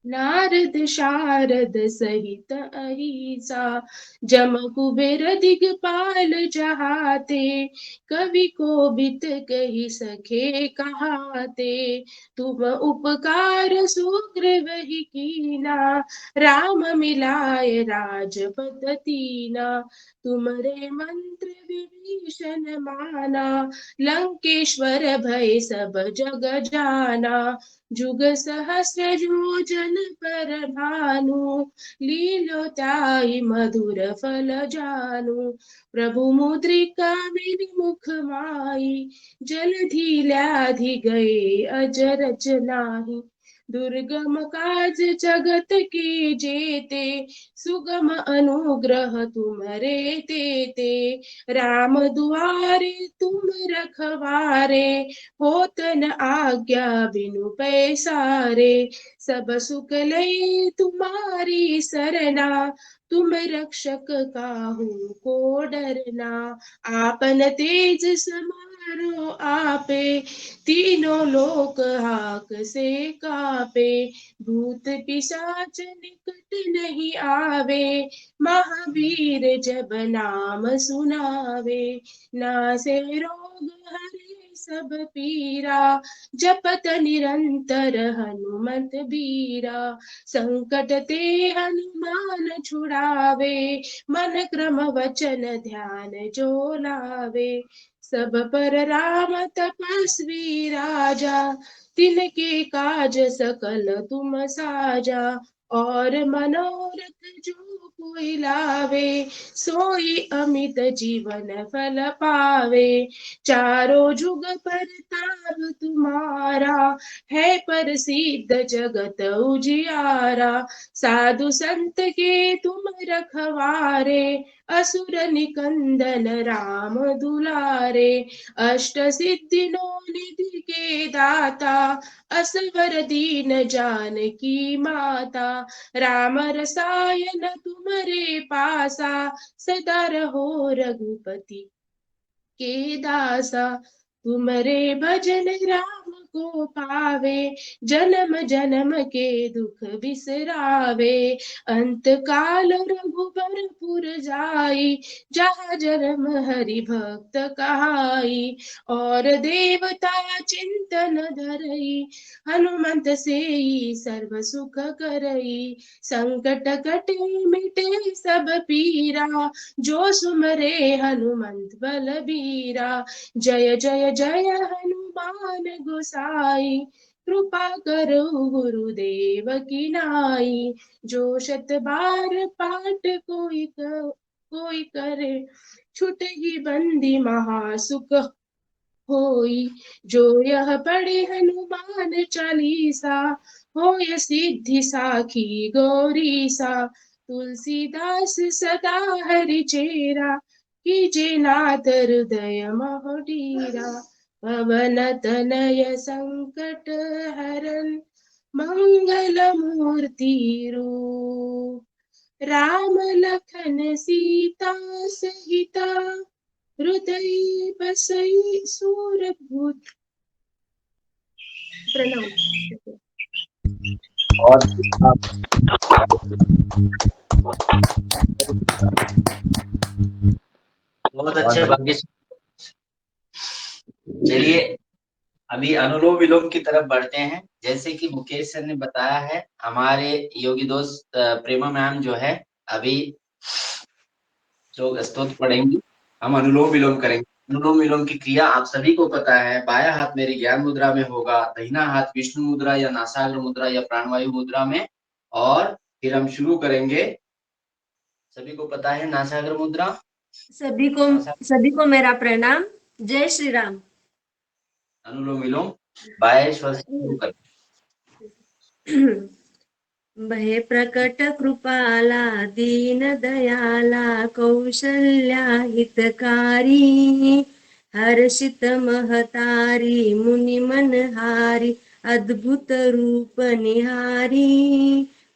नारद शारद सहित अहिसा। जम कुबेर दिगपाल चहाते, कवि कोविद कहि सके कहाते। तुम उपकार सुग्रीव कीना, राम मिलाय राजपद दीना। तुमरे मंत्र विभीषण माना, लंकेश्वर भय सब जग जाना। जुग सहस्र योजन पर भानु, लीलोताहि मधुर फल जानु। प्रभु मुद्रिका मेरि मुख माहि, जलधि लाधि गए अजर जनाहि। दुर्गम काज जगत के जेते, सुगम अनुग्रह तुम्हरे तेते। राम दुआरे तुम रखवारे, होत न आज्ञा बिनु पैसारे। सब सुख लई तुम्हारी सरना, तुम रक्षक काहू को डरना। आपन तेज समारो आपे, तीनों लोक हाक से कापे। भूत पिशाच निकट नहीं आवे, महावीर जब नाम सुनावे। नासे रोग हरे सब पीरा, जपत निरंतर हनुमत बीरा। संकट ते हनुमान छुड़ावे, मन क्रम वचन ध्यान जो लावे। सब पर राम तपस्वी राजा, तिनके काज सकल तुम साजा। और मनोरथ जो कोई लावे, सोई अमित जीवन फल पावे। चारों जुग परताप तुम्हारा, है प्रसिद्ध जगत उजियारा। साधु संत के तुम रखवारे, असुर निकंदन राम दुलारे। अष्ट सिद्धि नौ निधि के दाता, असवर दीन जानकी माता। राम रसायन तुम्हारे पासा, सदा रहो रघुपति के दासा। तुमरे भजन राम को पावे, जन्म जन्म के दुख बिसरावे। अंत काल रघुबर पुर जाई, जहाँ जन्म हरि भक्त कहाई। और देवता चिंतन धरई, हनुमंत से सर्व सुख करई। संकट कटे मिटे सब पीरा, जो सुमरे हनुमंत बलबीरा। जय जय जय हनुमान गोसाई, कृपा करो गुरुदेव की नाई। जो 100 बार पाठ कोई करे, छूटे ही बंदी महासुख होई। जो यह पढ़े हनुमान चालीसा, होय सिद्धि साखी गौरी सा। तुलसीदास सदा हरि चेरा, कीजे नाथ हृदय मह डीरा। पवन तनय संकट हरन, मंगल मूर्ति रूप। राम लखन सीता सहिता, हृदय बसई सूरभूत। प्रणाम।
और बहुत अच्छे भाग्य। चलिए अभी अनुलोम विलोम की तरफ बढ़ते हैं। जैसे कि मुकेश सर ने बताया है, हमारे योगी दोस्त प्रेमा मैम जो है अभी जो स्तोत्र पढ़ेंगी, हम अनुलोम विलोम करेंगे। अनुलोम विलोम की क्रिया आप सभी को पता है, बायां हाथ मेरी ज्ञान मुद्रा में होगा, दाहिना हाथ विष्णु मुद्रा या नासाग्र मुद्रा या प्राणवायु मुद्रा में, और फिर हम शुरू करेंगे। सभी को पता है नासाग्र मुद्रा।
सभी को मेरा प्रणाम। जय श्री राम।
अनुलोम विलोम बाएं स्वर से शुरू करें।
भय प्रकट कृपाला दीन दयाला कौशल्या हितकारी, हर्षित महतारी मुनि मनहारी अद्भुत रूप निहारी।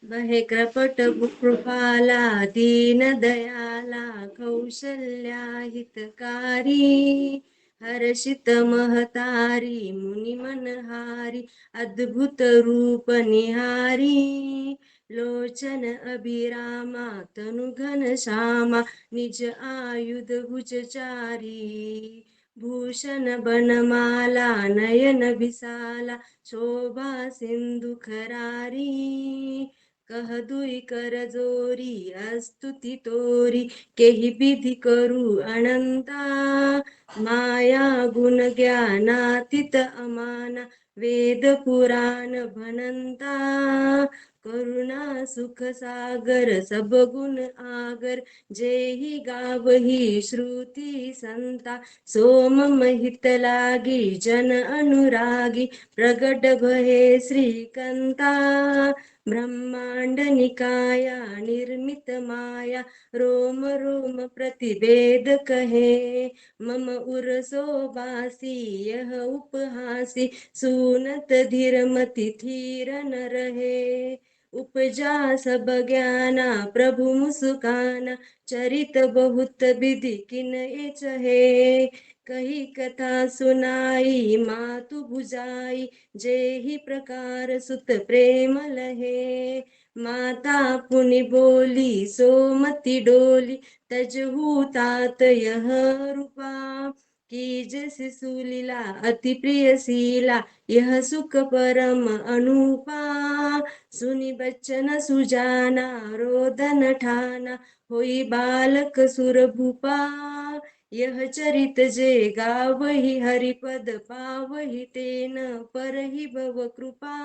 भय कृपट कृपाला दीन दयाला कौशल्या हितकारी, हर्षित महतारी मुनि मनहारी अद्भुत रूप निहारी। लोचन अभिरामा तनु घन श्यामा निज आयुध भुजचारी। भूषण बनमाला नयन विशाला शोभा सिंधु खरारी। कह दुई कर जोरी अस्तुति तोरी केहि विधि करू अनंता। माया गुण ज्ञानातीत अमाना वेद पुराण भनंता। करुणा सुख सागर सब गुण आगर जेहि गावहि श्रुति संता। सोम महित लागी जन अनुरागी प्रगट भये श्रीकंता। ब्रह्मांड निकाया निर्मित माया रोम रोम प्रतिवेद कहे। मम उरसो बासी यह उपहासी सुनत धीर मति थीर न रहे। उपजा सब ज्ञाना प्रभु मुस्काना चरित बहुत विधि किन ए चहे। कही कथा सुनाई मातु बुझाई जेहि प्रकार सुत प्रेम लहे। माता पुनि बोली सोमति डोली तजहु तात यह रूपा। कीज शिशु लीला अति प्रिय शीला यह सुख परम अनुपा। सुनि बचन सुजाना रोदन ठाना होई बालक सुर भूपा। यह चरित जे गावहि हरिपद पावहि तेन परहि भव कृपा।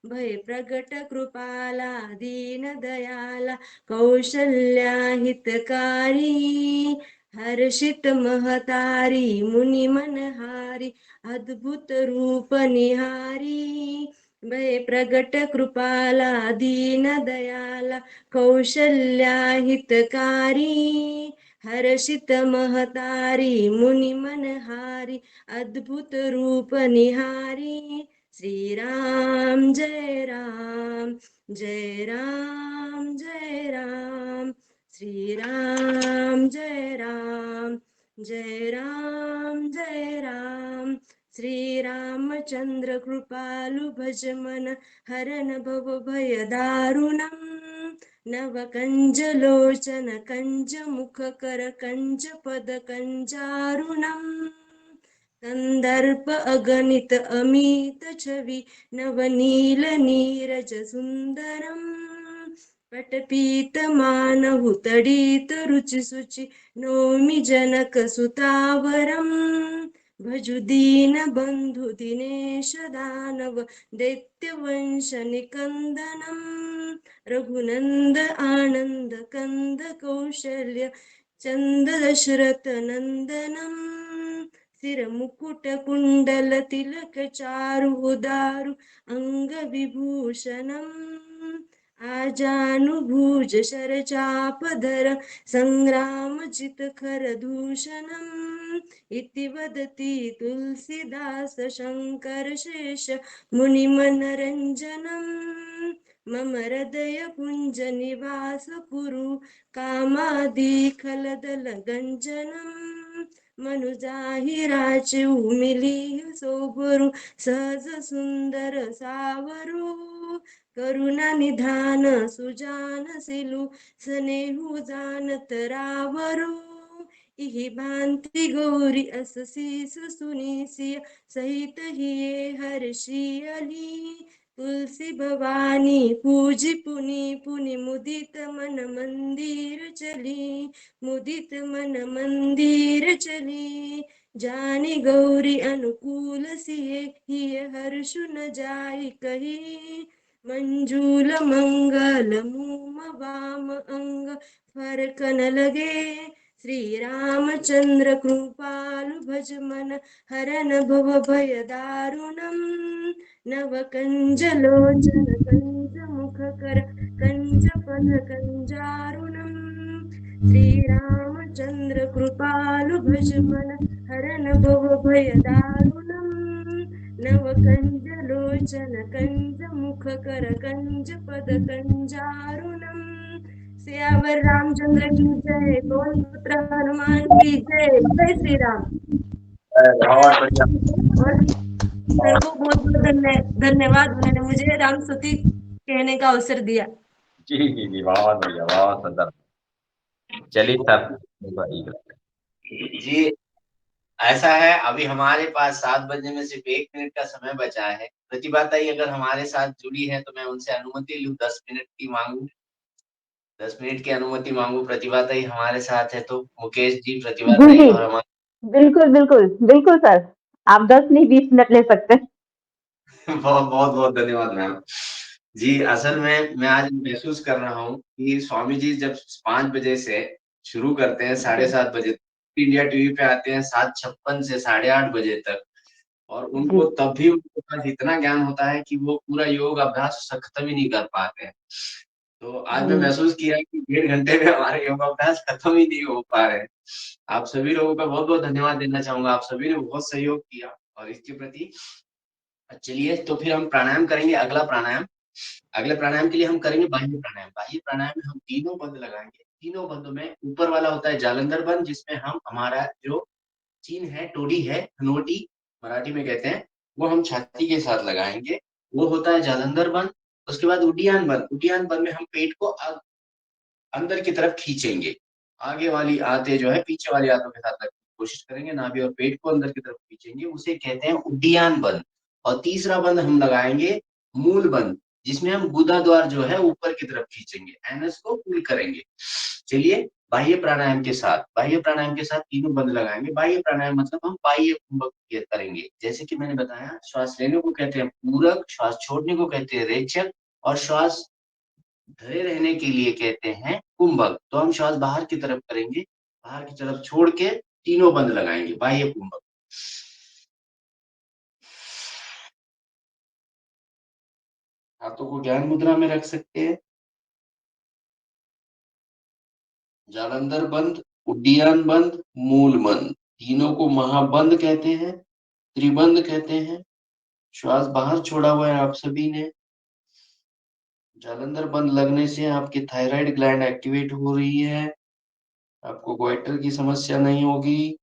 भय प्रगट कृपाला दीन दयाला कौशल्या हितकारी। हर्षित महतारी मुनि मनहारी अद्भुत रूप निहारी। भय प्रगट कृपाला दीन दयाला कौशल्या हितकारी। हर्षित महतारी मुनि मनहारी अद्भुत रूप निहारी। श्री राम जय राम जय राम जय राम। श्री राम जय राम जय राम जय राम। श्री रामचंद्र कृपालु भज मन हरन भव भय दारुणम। नव कंज लोचन कंज मुख कर कंज पद कंजारुणम। कंदर्प अगणित अमित छवि नवनील नीरज सुंदरम। पटपीत मानहु तडित रुचि सुचि नौमि जनक सुतावरम। भजु दीन बंधु दिनेश दानव दैत्यवंश निकंदनम रघुनंद आनंद कंद कौशल्य चंद दशरथ नंदनम सिर मुकुट कुंडल तिलक चारु उदारु अंग विभूषणम आजानुभुज शरचापधर संग्रामजित खरदूषणम् इति वदति तुलसीदास शङ्कर शेष मुनिमनरञ्जनम् मम हृदय कुञ्ज निवास कुरु कामादिखलदलगञ्जनम् मनुजाहि राचु मिलिह सोबरु सहज सुंदर सावरू करुणा निधान सुजान सिलु स्नेहु जानत रावरू इहि भांति गौरी अस शीस सुनिसिय सहित हिये हर्षियली तुलसी भवानी पूजी पुनि पुनि मुदित मन मंदिर चली मुदित मन मंदिर चली जानी गौरी अनुकूल सिए हिय हर्षु न जाई कही मंजूल मंगल मुम वाम अंग फरक न लगे श्री रामचंद्र कृपालु भज मन हरन भव भय दारुणम नव कंज लोचन कंज मुख कर कंज पथ कंजारुणम श्री रामचंद्र कृपालु भज मन हरन भव भय दारुणम नव कंज लोचन कंज मुख कर कंज पद कंजारुणम सियावर रामचंद्र की जय पवन पुत्र हनुमान की जय जय श्री राम।
बहुत बढ़िया।
और सर को बहुत बहुत धन्यवाद, उन्होंने मुझे राम स्तुति कहने का अवसर दिया।
जी जी जी, बहुत बढ़िया, बहुत सुंदर। चलिए सर।
जी ऐसा है, अभी हमारे पास 7 बजने में सिर्फ 1 मिनट का समय बचा है। प्रतिभा ताई अगर हमारे साथ जुड़ी है तो मैं उनसे अनुमति लूं, 10 मिनट की मांगू, 10 मिनट की अनुमति मांगू। प्रतिभा ताई हमारे साथ है तो मुकेश जी, प्रतिभा
जी
ताई
जी,
और हमारे
बिल्कुल बिल्कुल बिल्कुल सर, आप 10 नहीं 20 मिनट ले सकते हैं।
बहुत बहुत बहुत धन्यवाद मैम जी। असल में मैं आज महसूस कर रहा हूँ कि स्वामी जी जब 5 बजे से शुरू करते हैं 7:30 बजे, इंडिया टीवी पे आते हैं 7:56 से 8:30 बजे तक, और उनको
जी
तब भी उनके पास इतना ज्ञान होता है कि वो पूरा योग अभ्यास खत्म ही नहीं कर पाते हैं। तो आज मैं
जी
महसूस किया कि 1.5 घंटे में हमारे योग अभ्यास खत्म ही नहीं हो पा रहे हैं। आप सभी लोगों का बहुत बहुत धन्यवाद देना चाहूंगा, आप सभी ने बहुत सहयोग किया और इसके प्रति। चलिए तो फिर हम प्राणायाम करेंगे। अगले प्राणायाम के लिए हम करेंगे बाह्य प्राणायाम। बाह्य प्राणायाम में हम तीनों बंद लगाएंगे। तीनों बंदों में ऊपर वाला होता है जालंधर बंद, जिसमें हम हमारा जो चिन्ह है, टोडी है, हनोटी मराठी में कहते हैं, वो हम छाती के साथ लगाएंगे। वो होता है जालंधर बंद। उसके बाद उड्डीयन बंद। उड्डीयन बंद में हम पेट को अंदर की तरफ खींचेंगे। आगे वाली आते जो है पीछे वाली आंतों के साथ रखने की कोशिश करेंगे, नाभि और पेट को अंदर की तरफ खींचेंगे, उसे कहते हैं उड्डीयन बंद। और तीसरा बंद हम लगाएंगे मूल बंद, जिसमें हम गुदा द्वार जो है ऊपर की तरफ खींचेंगे, एनस को पुल करेंगे। चलिए बाह्य प्राणायाम के साथ तीनों बंद लगाएंगे। बाह्य प्राणायाम मतलब हम बाह्य कुंभक करेंगे। जैसे कि मैंने बताया, श्वास लेने को कहते हैं पूरक, श्वास छोड़ने को कहते हैं रेचक, और श्वास धरे रहने के लिए कहते हैं कुंभक। तो हम श्वास बाहर की तरफ करेंगे, बाहर की तरफ छोड़ के तीनों बंद लगाएंगे, बाह्य कुंभक। हाथों को ज्ञान मुद्रा में रख सकते हैं। जालंधर बंद, उड्डीयन बंद, मूल बंद, तीनों को महाबंद कहते हैं, त्रिबंद कहते हैं। श्वास बाहर छोड़ा हुआ है आप सभी ने। जालंधर बंद लगने से आपकी थायराइड ग्लैंड एक्टिवेट हो रही है, आपको गोइटर की समस्या नहीं होगी,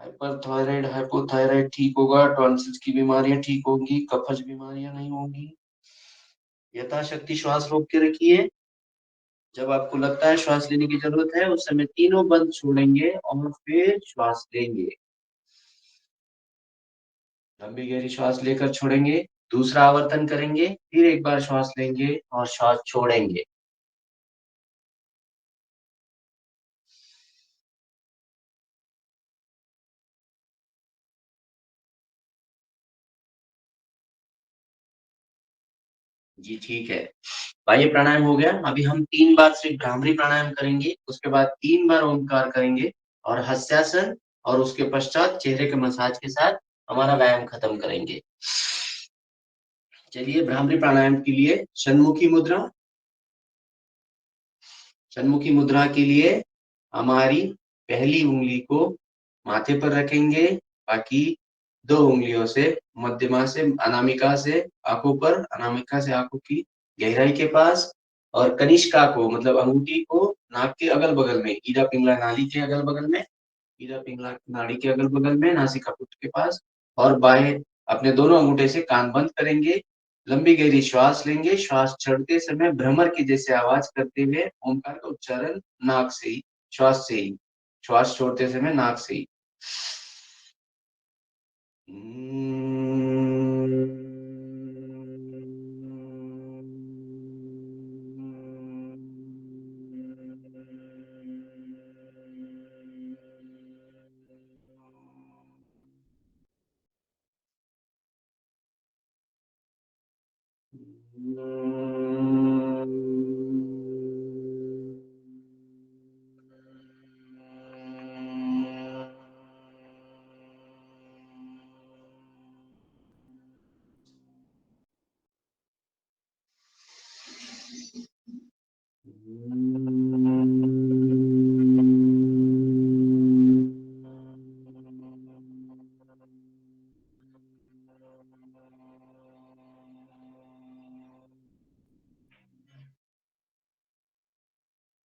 हाइपरथायराइड हाइपोथायराइड ठीक होगा, टॉन्सिल्स की बीमारियां ठीक होंगी, कफज बीमारियां नहीं होंगी। यथाशक्ति श्वास रोक के रखिए। जब आपको लगता है श्वास लेने की जरूरत है, उस समय तीनों बंद छोड़ेंगे और फिर श्वास लेंगे। लंबी गहरी श्वास लेकर छोड़ेंगे, दूसरा आवर्तन करेंगे, फिर एक बार श्वास लेंगे और श्वास छोड़ेंगे। जी ठीक है। बाह्य प्राणायाम हो गया। अभी हम 3 बार सिर्फ भ्रामरी प्राणायाम करेंगे, उसके बाद 3 बार ओमकार करेंगे और हस्यासन, और उसके पश्चात चेहरे के मसाज के साथ हमारा व्यायाम खत्म करेंगे। चलिए भ्रामरी प्राणायाम के लिए षण्मुखी मुद्रा। षण्मुखी मुद्रा के लिए हमारी पहली उंगली को माथे पर रखेंगे, बाकी 2 उंगलियों से मध्यमा से अनामिका से आंखों पर, अनामिका से आंखों की गहराई के पास, और कनिष्का को मतलब अंगूठी को नाक के अगल बगल में, ईरा पिंगला नाली के अगल बगल में, ईरा पिंगला नाड़ी के अगल बगल में, नासिका पुट के पास, और बाएं अपने दोनों अंगूठे से कान बंद करेंगे। लंबी गहरी श्वास लेंगे। श्वास छोड़ते समय भ्रमर की जैसे आवाज करते हुए ओमकार का उच्चारण नाक से ही, श्वास से ही, श्वास छोड़ते समय नाक से ही।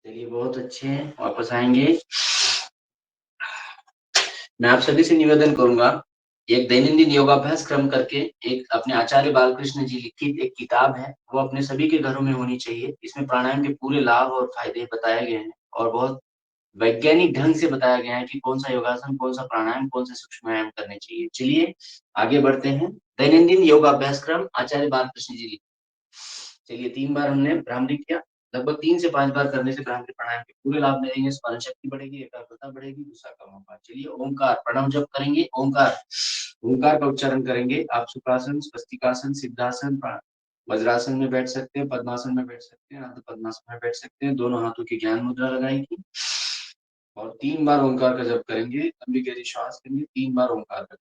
चलिए बहुत अच्छे हैं, वापस आएंगे। मैं आप सभी से निवेदन करूंगा, एक दैनंदिन योगाभ्यास क्रम करके एक अपने आचार्य बालकृष्ण जी लिखित एक किताब है, वो अपने सभी के घरों में होनी चाहिए। इसमें प्राणायाम के पूरे लाभ और फायदे बताए गए हैं और बहुत वैज्ञानिक ढंग से बताया गया है कि कौन सा योगासन, कौन सा प्राणायाम, कौन से सूक्ष्म व्यायाम करने चाहिए। चलिए आगे बढ़ते हैं। दैनंदिन योगाभ्यास क्रम आचार्य बालकृष्ण जी। चलिए 3 बार हमने भ्रामरी किया, लगभग 3 से 5 बार करने से भ्रामरी प्राणायाम के पूरे लाभ मिलेंगे। स्मरण शक्ति बढ़ेगी, एकाग्रता बढ़ेगी, गुस्सा कम होगा। चलिए ओमकार प्रणव जप करेंगे। ओमकार, ओमकार का उच्चारण करेंगे। आप सुखासन, स्वस्तिकासन, सिद्धासन, वज्रासन में बैठ सकते हैं, पद्मासन में बैठ सकते हैं, अर्ध पद्मासन में बैठ सकते हैं। दोनों हाथों की ज्ञान मुद्रा लगाएगी और 3 बार ओमकार का जप करेंगे। लंबी गहरी श्वास करेंगे, 3 बार ओमकार का जप।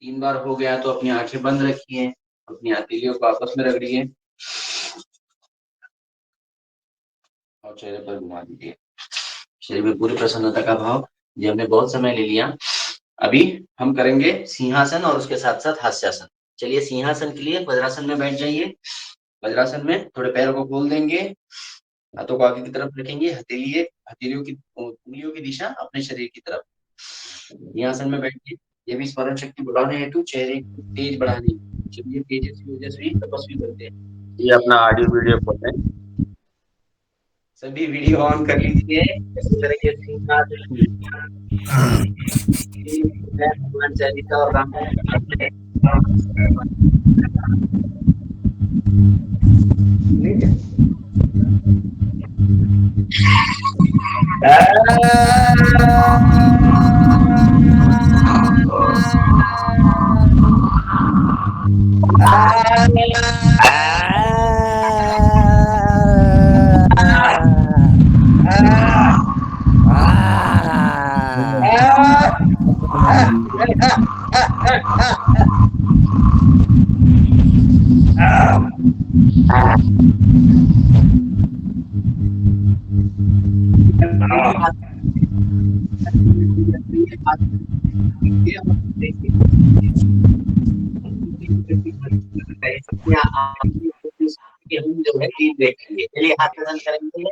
तीन बार हो गया तो अपनी आंखें बंद रखिए, अपनी हथेलियों को आपस में रगड़िए और चेहरे पर घुमा दीजिए। शरीर में पूरी प्रसन्नता का भाव। ये हमने बहुत समय ले लिया। अभी हम करेंगे सिंहासन और उसके साथ साथ हास्यासन। चलिए सिंहासन के लिए वज्रासन में बैठ जाइए। वज्रासन में थोड़े पैरों को खोल देंगे, हाथों को आगे की तरफ रखेंगे, हथेलियों की उंगलियों की दिशा अपने शरीर की तरफ। सिंहासन में बैठिए। ये भी स्मरण शक्ति बढ़ाने हेतु, चेहरे को तेज बढ़ाने, चलिए तेजस्वी ओजस्वी तपस्वी बनते हैं।
ये अपना ऑडियो वीडियो खोलें।
सभी वीडियो ऑन कर लीजिए। इस तरह के हनुमान चालीसा और रामायण करेंगे हम जो है टीम देखेंगे। चलिए हाथ प्रदान करेंगे।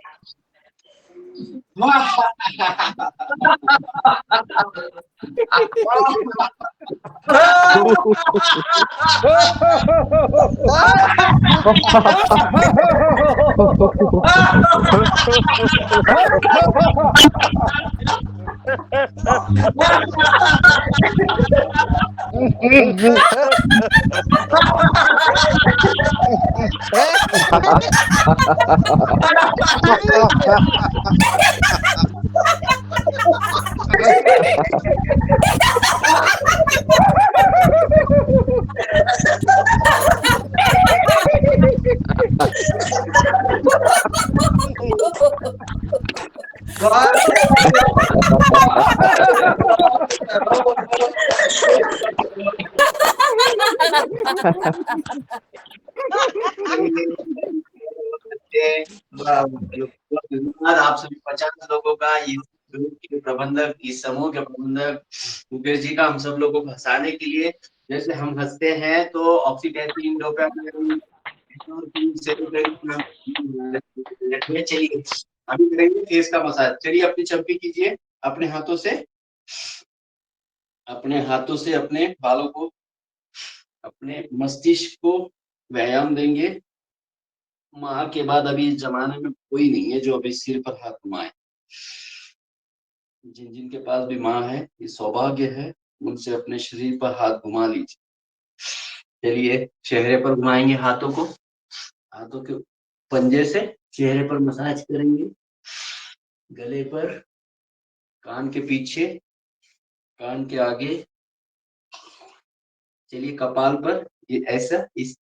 धन्यवाद आप सभी 50 लोगों का, इस ग्रुप के प्रबंधक, इस समूह के प्रबंधक मुकेश जी का, हम सब लोगों को हंसाने के लिए। जैसे हम हंसते हैं तो ऑक्सीटोसिन, डोपामिन, चलिए अभी करेंगे फेस का मसाज। चलिए अपनी चंपी कीजिए अपने हाथों से, अपने बालों को, अपने मस्तिष्क को व्यायाम देंगे। माँ के बाद अभी इस जमाने में कोई नहीं है जो अभी सिर पर हाथ घुमाए। जिन जिन के पास भी माँ है, ये सौभाग्य है, उनसे अपने शरीर पर हाथ घुमा लीजिए। चलिए चेहरे पर घुमाएंगे हाथों को, हाथों के पंजे से चेहरे पर मसाज करेंगे, गले पर, कान के पीछे, कान के आगे, चलिए कपाल पर, ये ऐसा इस